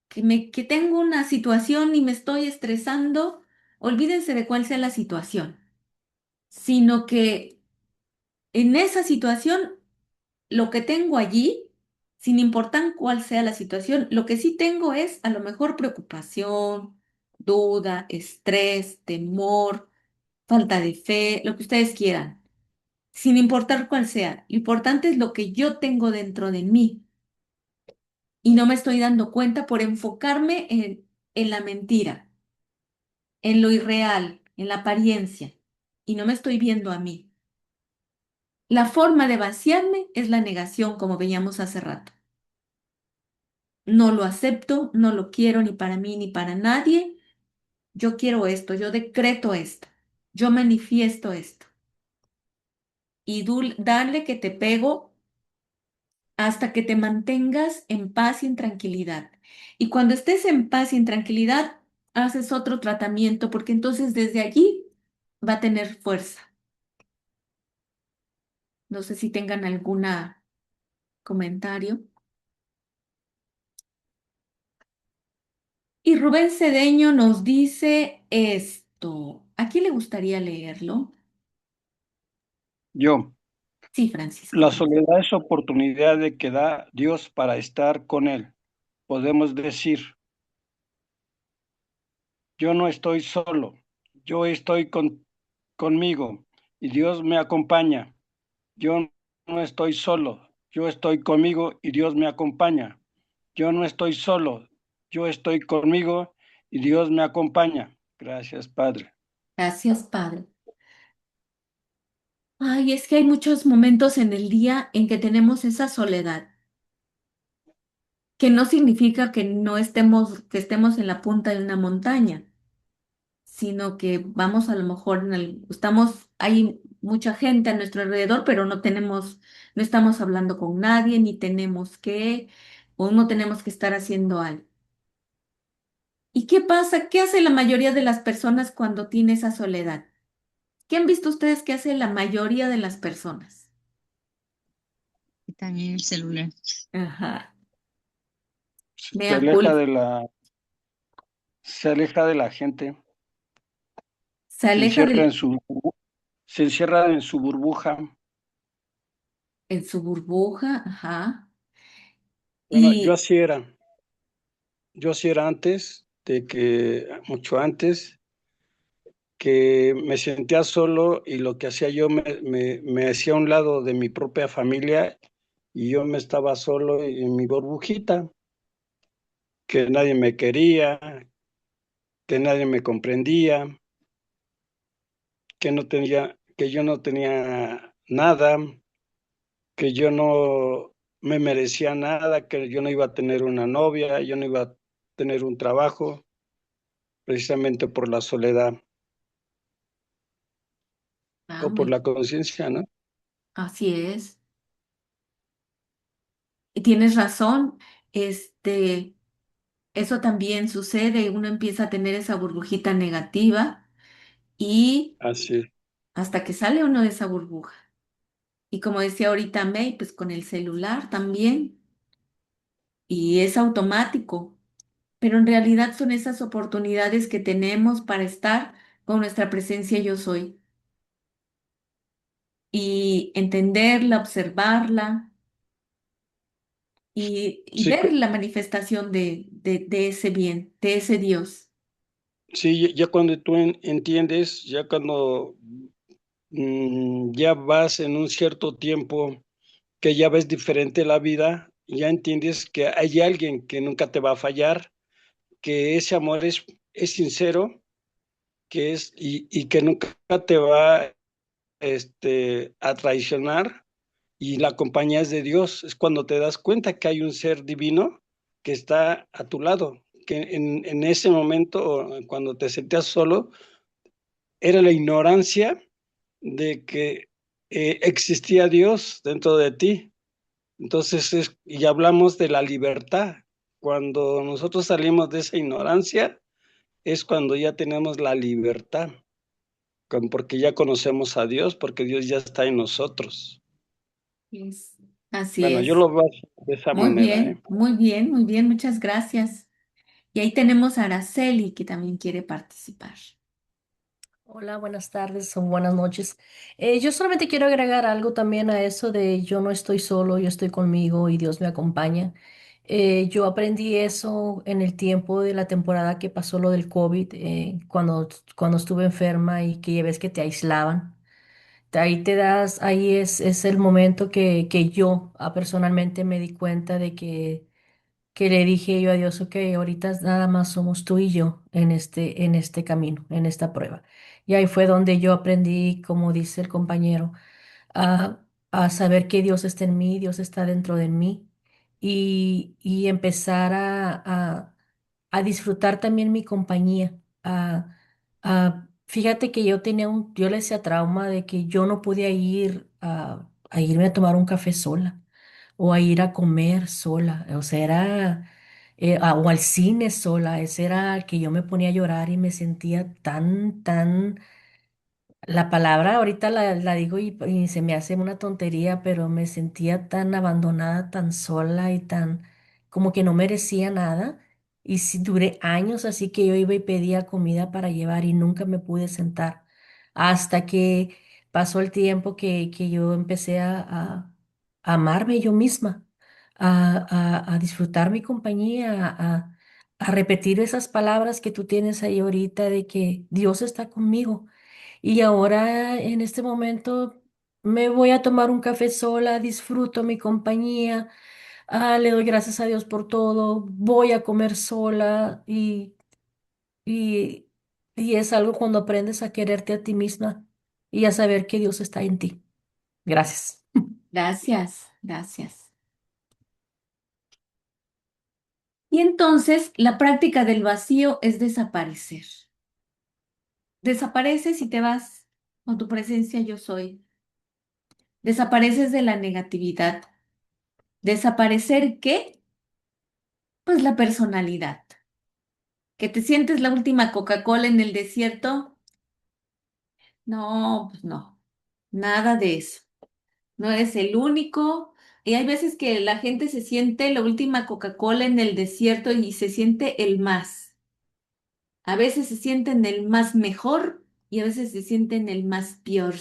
Que tengo una situación y me estoy estresando, olvídense de cuál sea la situación, sino que en esa situación, lo que tengo allí, sin importar cuál sea la situación, lo que sí tengo es a lo mejor preocupación, duda, estrés, temor, falta de fe, lo que ustedes quieran, sin importar cuál sea. Lo importante es lo que yo tengo dentro de mí y no me estoy dando cuenta por enfocarme en la mentira, en lo irreal, en la apariencia, y no me estoy viendo a mí. La forma de vaciarme es la negación, como veíamos hace rato. No lo acepto, no lo quiero ni para mí ni para nadie. Yo quiero esto, yo decreto esto, yo manifiesto esto. Y dale que te pego hasta que te mantengas en paz y en tranquilidad. Y cuando estés en paz y en tranquilidad, haces otro tratamiento, porque entonces desde allí va a tener fuerza. No sé si tengan algún comentario. Y Rubén Cedeño nos dice esto. ¿A quién le gustaría leerlo? Yo, Sí, Francisco. la soledad es oportunidad de que da Dios para estar con Él. Podemos decir, yo no estoy solo, yo estoy conmigo y Dios me acompaña. Yo no estoy solo, yo estoy conmigo y Dios me acompaña. Yo no estoy solo, yo estoy conmigo y Dios me acompaña. Gracias, Padre. Gracias, Padre. Ay, es que hay muchos momentos en el día en que tenemos esa soledad, que no significa que no estemos, que estemos en la punta de una montaña, sino que vamos a lo mejor estamos, hay mucha gente a nuestro alrededor, pero no estamos hablando con nadie, ni tenemos o no tenemos que estar haciendo algo. ¿Y qué pasa? ¿Qué hace la mayoría de las personas cuando tiene esa soledad? ¿Qué han visto ustedes que hace la mayoría de las personas? Y también el celular. Ajá. Se Mea aleja culpa. de se aleja de la gente, Se se aleja encierra se encierra en su burbuja. en su burbuja, ajá. Bueno, Y yo así era antes, mucho antes, que me sentía solo y lo que hacía yo me hacía a un lado de mi propia familia y yo me estaba solo en mi burbujita, que nadie me quería, que nadie me comprendía, que yo no tenía nada, que yo no me merecía nada, que yo no iba a tener una novia, yo no iba a tener un trabajo, precisamente por la soledad o por muy, la conciencia, ¿no? así es. Y tienes razón. Este, eso también sucede. Uno empieza a tener esa burbujita negativa y Así es. hasta que sale uno de esa burbuja. Y como decía ahorita May, pues con el celular también. Y es automático. Pero en realidad son esas oportunidades que tenemos para estar con nuestra presencia yo soy y entenderla, observarla y Sí, ver la manifestación de ese bien, de ese Dios. sí, ya cuando tú entiendes, ya cuando ya vas en un cierto tiempo que ya ves diferente la vida, ya entiendes que hay alguien que nunca te va a fallar, que ese amor es sincero, y que nunca te va a traicionar, y la compañía es de Dios. Es cuando te das cuenta que hay un ser divino que está a tu lado, que en ese momento, cuando te sentías solo, era la ignorancia de que existía Dios dentro de ti. Entonces, y hablamos de la libertad. Cuando nosotros salimos de esa ignorancia, es cuando ya tenemos la libertad, porque ya conocemos a Dios, porque Dios ya está en nosotros. Es- Así Bueno, yo es. lo veo de esa Muy manera, ¿eh? bien, muy bien, muy bien. Muchas gracias. Y ahí tenemos a Araceli que también quiere participar. Hola, buenas tardes o buenas noches. Yo solamente quiero agregar algo también a eso de yo no estoy solo, yo estoy conmigo y Dios me acompaña. Yo aprendí eso en el tiempo de la temporada que pasó lo del COVID, cuando estuve enferma y que ya ves que te aislaban. Ahí te das, ahí es el momento que yo personalmente me di cuenta de que le dije yo a Dios, ok, ahorita nada más somos tú y yo en este camino, en esta prueba. Y ahí fue donde yo aprendí, como dice el compañero, a, a saber que Dios está en mí, Dios está dentro de mí y empezar a disfrutar también mi compañía. Fíjate que yo le decía trauma de que yo no podía ir a irme a tomar un café sola o a ir a comer sola, o sea, o al cine sola, ese era el que yo me ponía a llorar y me sentía tan, la palabra ahorita la digo y se me hace una tontería, pero me sentía tan abandonada, tan sola y tan como que no merecía nada. Y sí, duré años así que yo iba y pedía comida para llevar y nunca me pude sentar. Hasta que pasó el tiempo que yo empecé a amarme yo misma, a disfrutar mi compañía, a repetir esas palabras que tú tienes ahí ahorita de que Dios está conmigo. Y ahora en este momento me voy a tomar un café sola, disfruto mi compañía, le doy gracias a Dios por todo, voy a comer sola y, y es algo cuando aprendes a quererte a ti misma y a saber que Dios está en ti. Gracias. Gracias, gracias. Y entonces la práctica del vacío es desaparecer. Desapareces y te vas con tu presencia yo soy. Desapareces de la negatividad. ¿Desaparecer qué? Pues la personalidad. ¿Que te sientes la última Coca-Cola en el desierto? No, pues no, nada de eso. No eres el único. Y hay veces que la gente se siente la última Coca-Cola en el desierto y se siente el más. A veces se sienten el más mejor y a veces se sienten el más peor.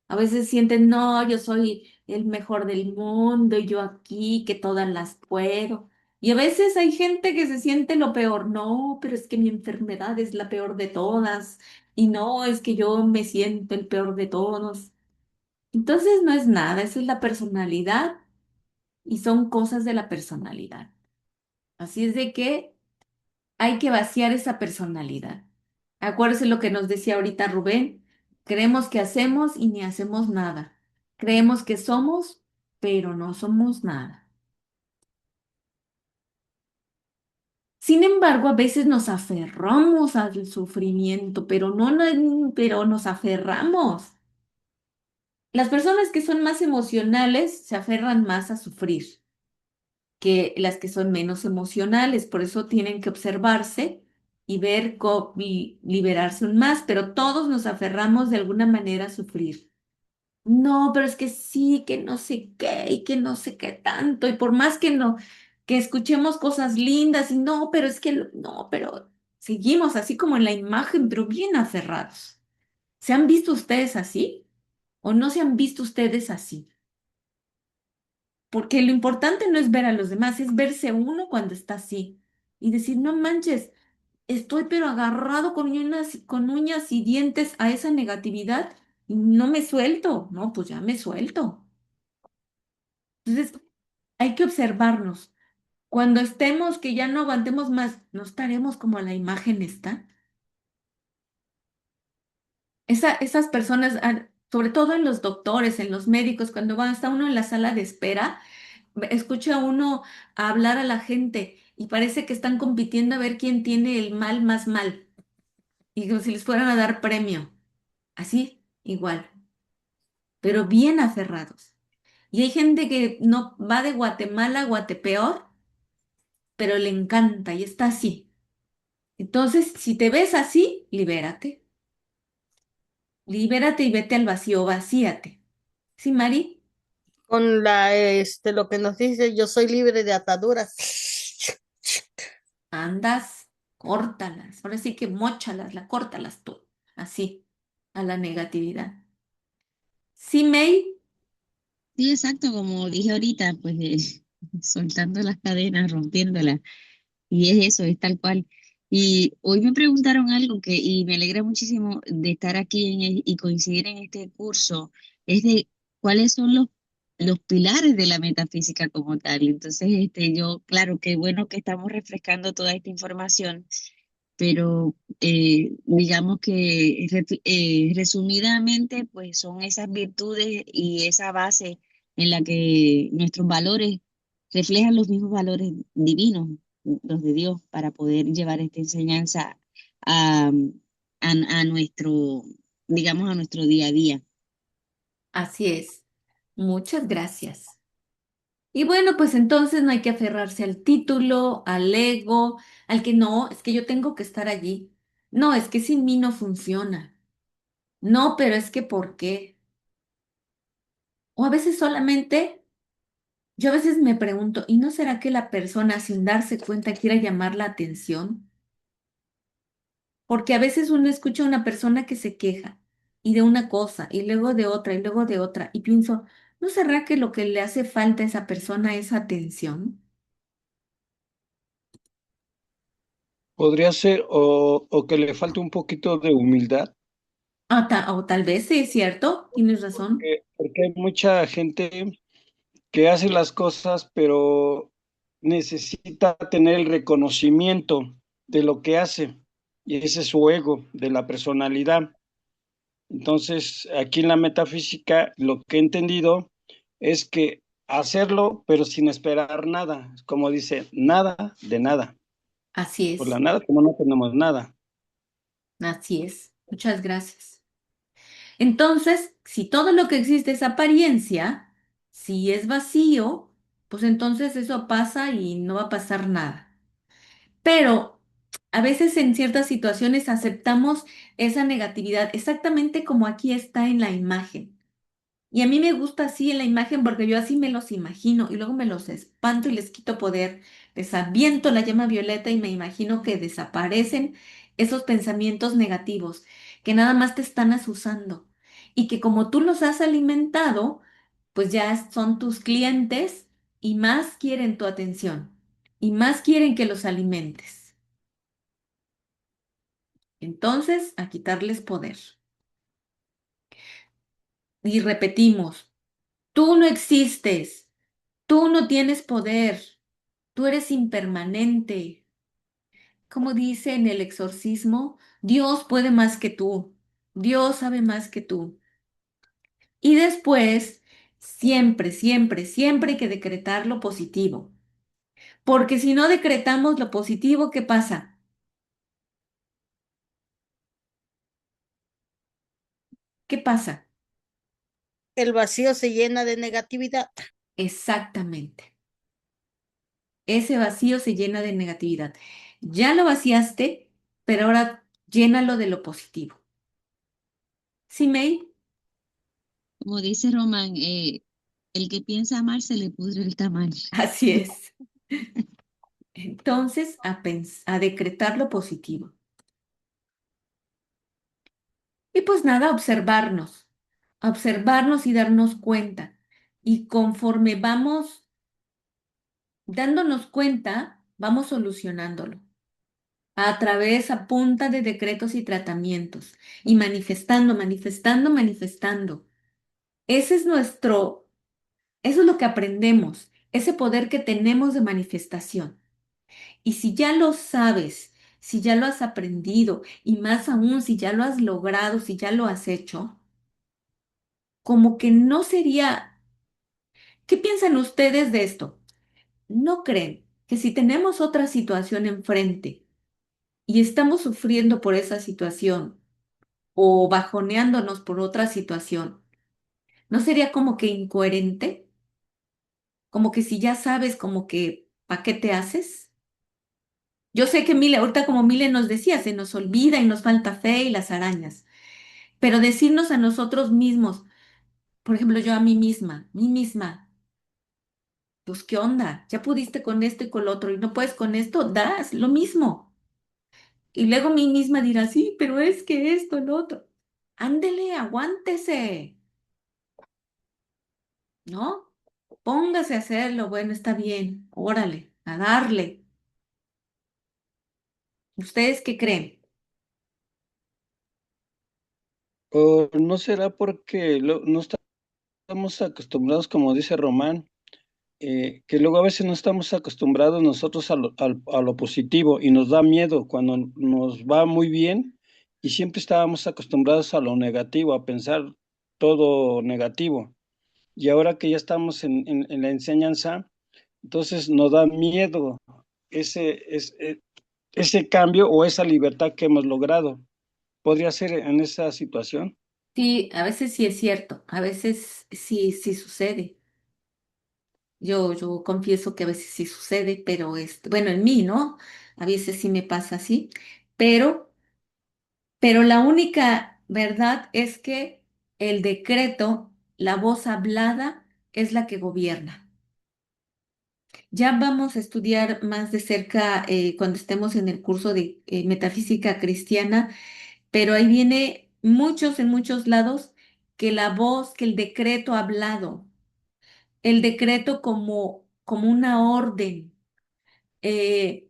A veces sienten, no, yo soy el mejor del mundo y yo aquí, que todas las puedo. Y a veces hay gente que se siente lo peor, no, pero es que mi enfermedad es la peor de todas. Y no, es que yo me siento el peor de todos. Entonces no es nada, eso es la personalidad y son cosas de la personalidad. Así es de que hay que vaciar esa personalidad. Acuérdese lo que nos decía ahorita Rubén. Creemos que hacemos y ni hacemos nada. Creemos que somos, pero no somos nada. Sin embargo, a veces nos aferramos al sufrimiento, pero nos aferramos. Las personas que son más emocionales se aferran más a sufrir que las que son menos emocionales. Por eso tienen que observarse y ver y liberarse aún más, pero todos nos aferramos de alguna manera a sufrir. No, pero es que sí, que no sé qué y que no sé qué tanto. Y por más que no, que escuchemos cosas lindas y no, pero es que no, pero seguimos así como en la imagen, pero bien aferrados. ¿Se han visto ustedes así? ¿O no se han visto ustedes así? Porque lo importante no es ver a los demás, es verse uno cuando está así y decir, no manches, estoy pero agarrado con uñas y dientes a esa negatividad y no me suelto. No, pues ya me suelto. Entonces, hay que observarnos. Cuando estemos que ya no aguantemos más, ¿no estaremos como la imagen está? Esas personas, sobre todo en los doctores, en los médicos, cuando está uno en la sala de espera, escucha uno hablar a la gente y parece que están compitiendo a ver quién tiene el mal más mal, y como si les fueran a dar premio. Así, igual, pero bien aferrados. Y hay gente que no va de Guatemala a Guatepeor, pero le encanta y está así. Entonces, si te ves así, libérate. Libérate y vete al vacío, vacíate. ¿Sí, Mari? Con lo que nos dice, yo soy libre de ataduras. Andas, córtalas. Ahora sí que móchalas, la córtalas tú. Así, a la negatividad. ¿Sí, May? Sí, exacto, como dije ahorita, pues soltando las cadenas, rompiéndolas. Y es eso, es tal cual. Y hoy me preguntaron algo y me alegra muchísimo de estar aquí y coincidir en este curso, es de cuáles son los pilares de la metafísica como tal. Entonces, yo, claro, qué bueno que estamos refrescando toda esta información, pero digamos que resumidamente, pues son esas virtudes y esa base en la que nuestros valores reflejan los mismos valores divinos, los de Dios, para poder llevar esta enseñanza a, a nuestro, digamos, a nuestro día a día. Así es. Muchas gracias. Y bueno, pues entonces no hay que aferrarse al título, al ego, al que no, es que yo tengo que estar allí. No, es que sin mí no funciona. No, pero es que ¿por qué? O a veces solamente, yo a veces me pregunto, ¿y no será que la persona sin darse cuenta quiera llamar la atención? Porque a veces uno escucha a una persona que se queja y de una cosa y luego de otra y luego de otra y pienso, ¿no será que lo que le hace falta a esa persona es atención? Podría ser o que le falte un poquito de humildad, O tal vez sí, es cierto, tienes razón. porque hay mucha gente que hace las cosas, pero necesita tener el reconocimiento de lo que hace, y ese es su ego, de la personalidad. Entonces, aquí en la metafísica, lo que he entendido es que hacerlo, pero sin esperar nada, como dice, nada de nada. Así Por la es, nada, como no tenemos nada. así es. Muchas gracias. Entonces, si todo lo que existe es apariencia, si es vacío, pues entonces eso pasa y no va a pasar nada. Pero a veces en ciertas situaciones aceptamos esa negatividad, exactamente como aquí está en la imagen. Y a mí me gusta así en la imagen porque yo así me los imagino y luego me los espanto y les quito poder, les aviento la llama violeta y me imagino que desaparecen esos pensamientos negativos que nada más te están asusando y que como tú los has alimentado, pues ya son tus clientes y más quieren tu atención y más quieren que los alimentes. Entonces, a quitarles poder. Y repetimos, tú no existes, tú no tienes poder, tú eres impermanente. Como dice en el exorcismo, Dios puede más que tú, Dios sabe más que tú. Y después, siempre, siempre, siempre hay que decretar lo positivo. Porque si no decretamos lo positivo, ¿qué pasa? ¿Qué pasa? El vacío se llena de negatividad. Exactamente. Ese vacío se llena de negatividad. Ya lo vaciaste, pero ahora llénalo de lo positivo. ¿Sí, May? Como dice Román, el que piensa mal se le pudre el tamal. Así es. Entonces, a decretar lo positivo. Y pues nada, observarnos y darnos cuenta. Y conforme vamos dándonos cuenta, vamos solucionándolo. A través, a punta de decretos y tratamientos. Y manifestando, manifestando, manifestando. Ese es nuestro, eso es lo que aprendemos, ese poder que tenemos de manifestación. Y si ya lo sabes, si ya lo has aprendido, y más aún si ya lo has logrado, si ya lo has hecho, como que no sería, ¿qué piensan ustedes de esto? ¿No creen que si tenemos otra situación enfrente y estamos sufriendo por esa situación o bajoneándonos por otra situación, ¿no sería como que incoherente? Como que si ya sabes, como que, ¿para qué te haces? Yo sé que Mile, ahorita como Mile nos decía, se nos olvida y nos falta fe y las arañas, pero decirnos a nosotros mismos, por ejemplo, yo a mí misma, pues ¿qué onda? Ya pudiste con esto y con lo otro y no puedes con esto, das lo mismo. Y luego mí misma dirá, sí, pero es que esto, lo otro. Ándele, aguántese, ¿no? Póngase a hacerlo, bueno, está bien, órale, a darle. ¿Ustedes qué creen? ¿O no será porque no estamos acostumbrados, como dice Román, que luego a veces no estamos acostumbrados nosotros a lo positivo y nos da miedo cuando nos va muy bien y siempre estábamos acostumbrados a lo negativo, a pensar todo negativo. Y ahora que ya estamos en la enseñanza, entonces nos da miedo ese cambio o esa libertad que hemos logrado. ¿Podría ser en esa situación? Sí, a veces sí es cierto, a veces sí, sí sucede. Yo confieso que a veces sí sucede, pero bueno, en mí, ¿no? A veces sí me pasa así, pero, pero la única verdad es que el decreto, la voz hablada, es la que gobierna. Ya vamos a estudiar más de cerca cuando estemos en el curso de metafísica cristiana, pero ahí viene en muchos lados, que la voz, que el decreto hablado, el decreto como una orden, eh,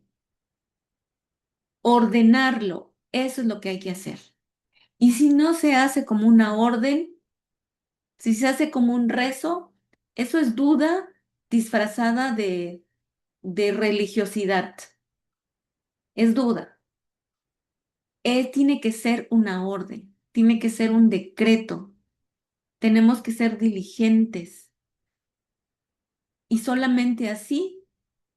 ordenarlo, eso es lo que hay que hacer. Y si no se hace como una orden, si se hace como un rezo, eso es duda disfrazada de religiosidad, es duda. Tiene que ser una orden, tiene que ser un decreto, tenemos que ser diligentes y solamente así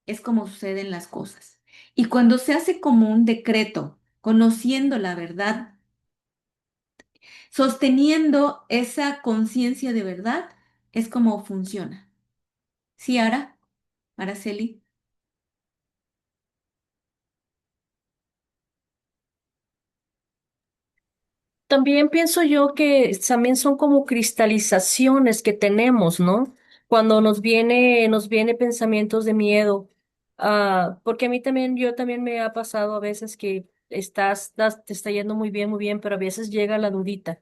es como suceden las cosas. Y cuando se hace como un decreto, conociendo la verdad, sosteniendo esa conciencia de verdad, es como funciona. ¿Sí, Ara? Araceli. También pienso yo que también son como cristalizaciones que tenemos, ¿no? Cuando nos viene pensamientos de miedo. Porque a mí también, yo también me ha pasado a veces que te está yendo muy bien, pero a veces llega la dudita.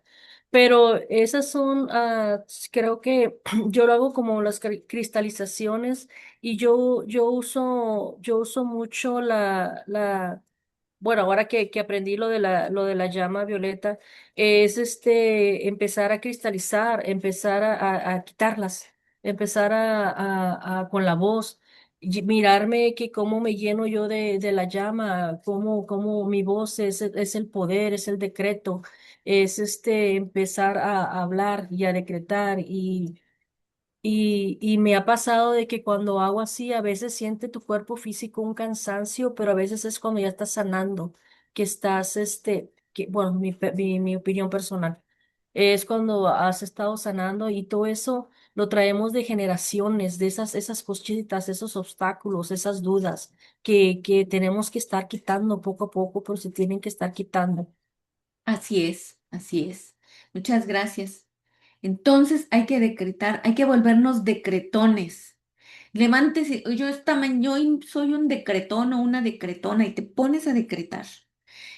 Pero esas son, creo que yo lo hago como las cristalizaciones y yo uso mucho bueno, ahora que aprendí lo de la llama violeta, es empezar a cristalizar, empezar a quitarlas, empezar con la voz, y mirarme que cómo me lleno yo de la llama, cómo mi voz es el poder, es el decreto, es empezar a hablar y a decretar y me ha pasado de que cuando hago así, a veces siente tu cuerpo físico un cansancio, pero a veces es cuando ya estás sanando, que estás, bueno, mi opinión personal, es cuando has estado sanando y todo eso lo traemos de generaciones, de esas coschitas, esos obstáculos, esas dudas que tenemos que estar quitando poco a poco, pero se tienen que estar quitando. Así es, así es. Muchas gracias. Entonces hay que decretar, hay que volvernos decretones. Levántese, yo soy un decretón o una decretona y te pones a decretar.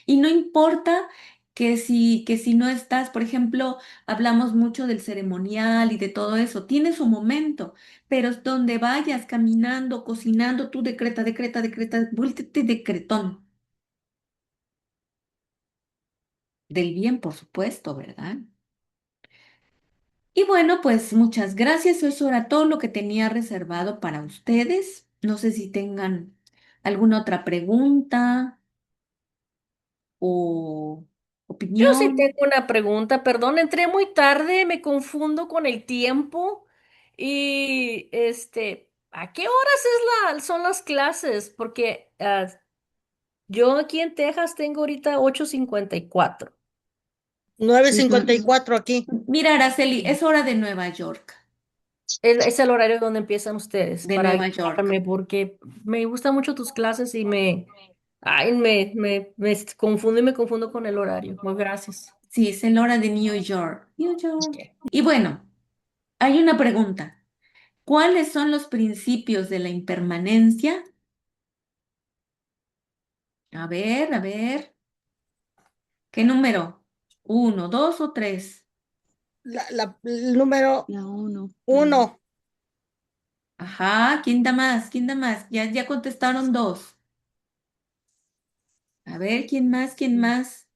Y no importa que si no estás, por ejemplo, hablamos mucho del ceremonial y de todo eso, tiene su momento, pero donde vayas caminando, cocinando, tú decreta, decreta, decreta, vuélvete decretón. Del bien, por supuesto, ¿verdad? Y bueno, pues muchas gracias. Eso era todo lo que tenía reservado para ustedes. No sé si tengan alguna otra pregunta o Yo sí opinión. tengo una pregunta, perdón, entré muy tarde, me confundo con el tiempo y ¿A qué horas son las clases? Porque yo aquí en Texas tengo ahorita 8:54. nueve Sí, cincuenta y cuatro aquí. Mira, Araceli, es hora de Nueva York, Es el horario donde empiezan ustedes de para Nueva York. guiarme porque me gustan mucho tus clases y ay, me confundo y me confundo con el horario. Muy gracias. Sí, es el hora de New York. New York. Ok. Y bueno, hay una pregunta. ¿Cuáles son los principios de la impermanencia? A ver, ¿qué número? ¿Uno, dos o tres? El número la uno. uno. Ajá, ¿quién da más? ¿Quién da más? Ya contestaron dos. A ver, ¿quién más? ¿Quién más?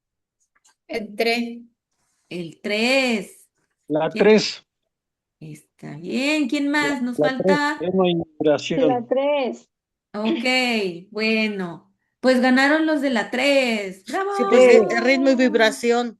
El 3. El tres. La ¿Quién? 3, Está bien. ¿Quién más? Nos la 3, falta. tema y La migración. 3. Ok, bueno. Pues ganaron los de la tres. Sí, porque Sí, el ritmo y ¡Bravo! vibración.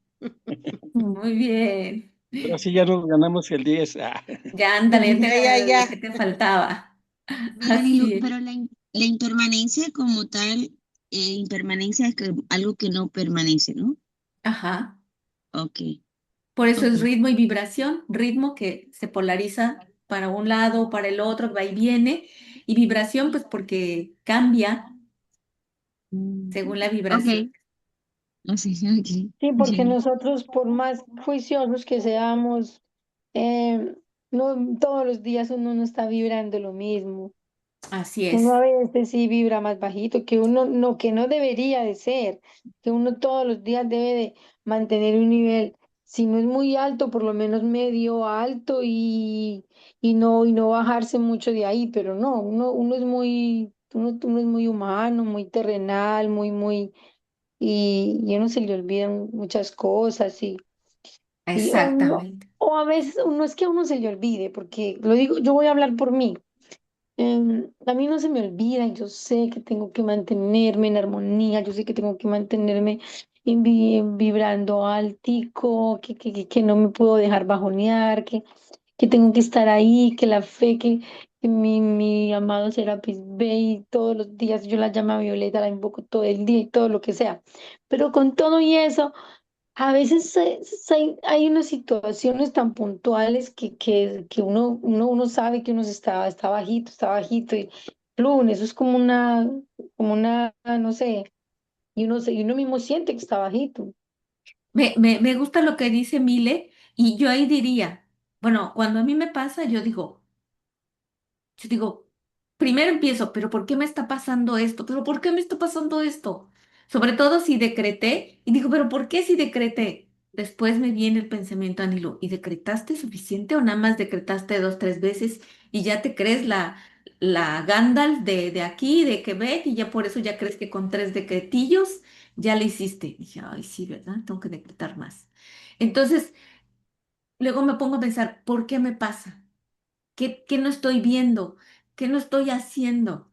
Muy bien. pero sí ya nos ganamos el 10. Ya, ándale, ya te Ya, ya, gané la que ya. te faltaba. Pero, Así es. pero la impermanencia como tal, impermanencia es algo que no permanece, ¿no? Ajá. Ok, Por eso ok. es ritmo y vibración. Ritmo que se polariza para un lado o para el otro, va y viene. Y vibración, pues porque cambia Mm, según la vibración. ok, así, ok. Sí, porque Ok. nosotros, por más juiciosos que seamos, no todos los días uno no está vibrando lo mismo. Así Uno a es. veces sí vibra más bajito, que no debería de ser, que uno todos los días debe de mantener un nivel, si no es muy alto, por lo menos medio alto y no bajarse mucho de ahí, pero no, uno es muy humano, muy terrenal, y a uno se le olvidan muchas cosas Exactamente. o a veces no es que a uno se le olvide, porque lo digo, yo voy a hablar por mí. A mí no se me olvida, yo sé que tengo que mantenerme en armonía, yo sé que tengo que mantenerme vibrando altico, que no me puedo dejar bajonear, que tengo que estar ahí, que la fe, que mi amado Serapis Bey, todos los días yo la llamo a Violeta, la invoco todo el día y todo lo que sea. Pero con todo y eso, a veces hay unas situaciones tan puntuales que uno sabe que uno está bajito y plum, eso es como una, no sé, y uno mismo siente que está bajito. Me gusta lo que dice Mile y yo ahí diría, bueno, cuando a mí me pasa, yo digo, primero empiezo, pero ¿por qué me está pasando esto? ¿Pero por qué me está pasando esto? Sobre todo si decreté y digo, ¿pero por qué si decreté? Después me viene el pensamiento, Anilo, ¿y decretaste suficiente o nada más decretaste dos, tres veces y ya te crees la Gandalf de aquí, de Quebec y ya por eso ya crees que con tres decretillos ya le hiciste? Dije, ay, sí, ¿verdad? Tengo que decretar más. Entonces, luego me pongo a pensar, ¿por qué me pasa? ¿Qué no estoy viendo? ¿Qué no estoy haciendo?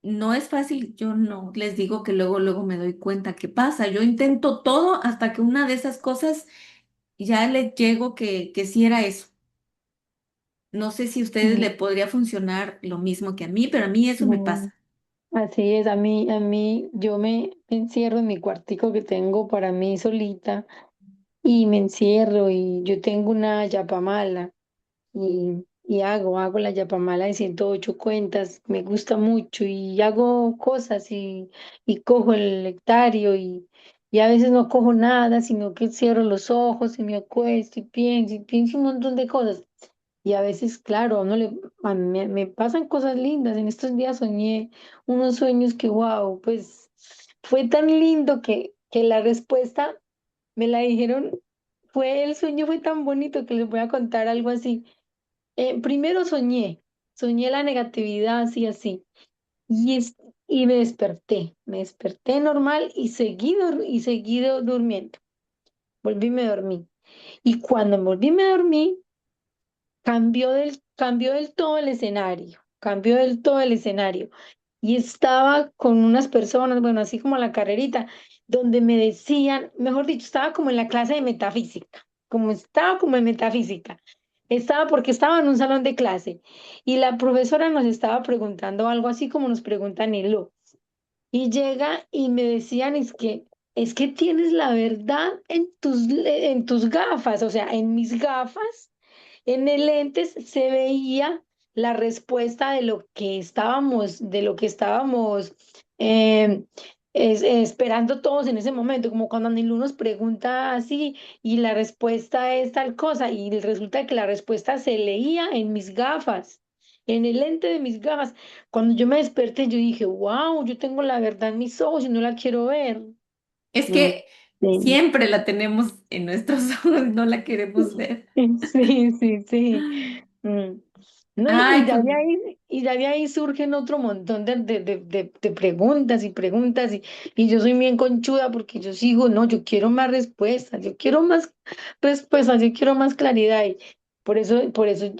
No es fácil, yo no les digo que luego me doy cuenta qué pasa. Yo intento todo hasta que una de esas cosas ya le llego que sí era eso. No sé si a ustedes le Mm, podría funcionar lo mismo que a mí, pero a mí eso me mm, pasa. Así es, yo me encierro en mi cuartico que tengo para mí solita y me encierro y yo tengo una yapamala. Y hago la yapamala de 108 cuentas, me gusta mucho y hago cosas y cojo el lectario y a veces no cojo nada, sino que cierro los ojos y me acuesto y pienso un montón de cosas. Y a veces, claro, me pasan cosas lindas. En estos días soñé unos sueños que, wow, pues fue tan lindo que la respuesta me la dijeron, el sueño fue tan bonito que les voy a contar algo así. Primero soñé la negatividad así, así, y, es, y me desperté normal y seguí durmiendo, volví y me dormí. Y cuando me volví y me dormí, cambió del todo el escenario, cambió del todo el escenario. Y estaba con unas personas, bueno, así como a la carrerita, donde me decían, mejor dicho, estaba como en la clase de metafísica, como estaba como en metafísica. porque estaba en un salón de clase y la profesora nos estaba preguntando algo así como nos preguntan en lo. Y llega y me decían, es que tienes la verdad en tus gafas, o sea, en mis gafas, en el lentes se veía la respuesta de lo que estábamos eh, esperando todos en ese momento, como cuando Anilú nos pregunta así y la respuesta es tal cosa y resulta que la respuesta se leía en mis gafas, en el lente de mis gafas. Cuando yo me desperté, yo dije, wow, yo tengo la verdad en mis ojos y no la quiero ver. Es Mm, que sí. siempre la tenemos en nuestros ojos, no la queremos ver. Sí, sí, sí. Mm. No, Ay, pues, y ya de ahí surgen otro montón de preguntas y preguntas y yo soy bien conchuda porque yo sigo, no, yo quiero más respuestas, yo quiero más respuestas, yo quiero más claridad y por eso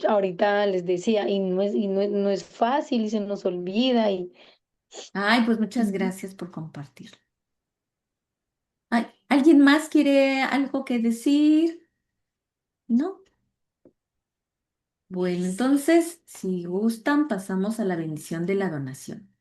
ahorita les decía, no es fácil y se nos olvida y ay, pues muchas gracias por compartir. Ay, ¿alguien más quiere algo que decir? ¿No? Bueno, entonces, si gustan, pasamos a la bendición de la donación.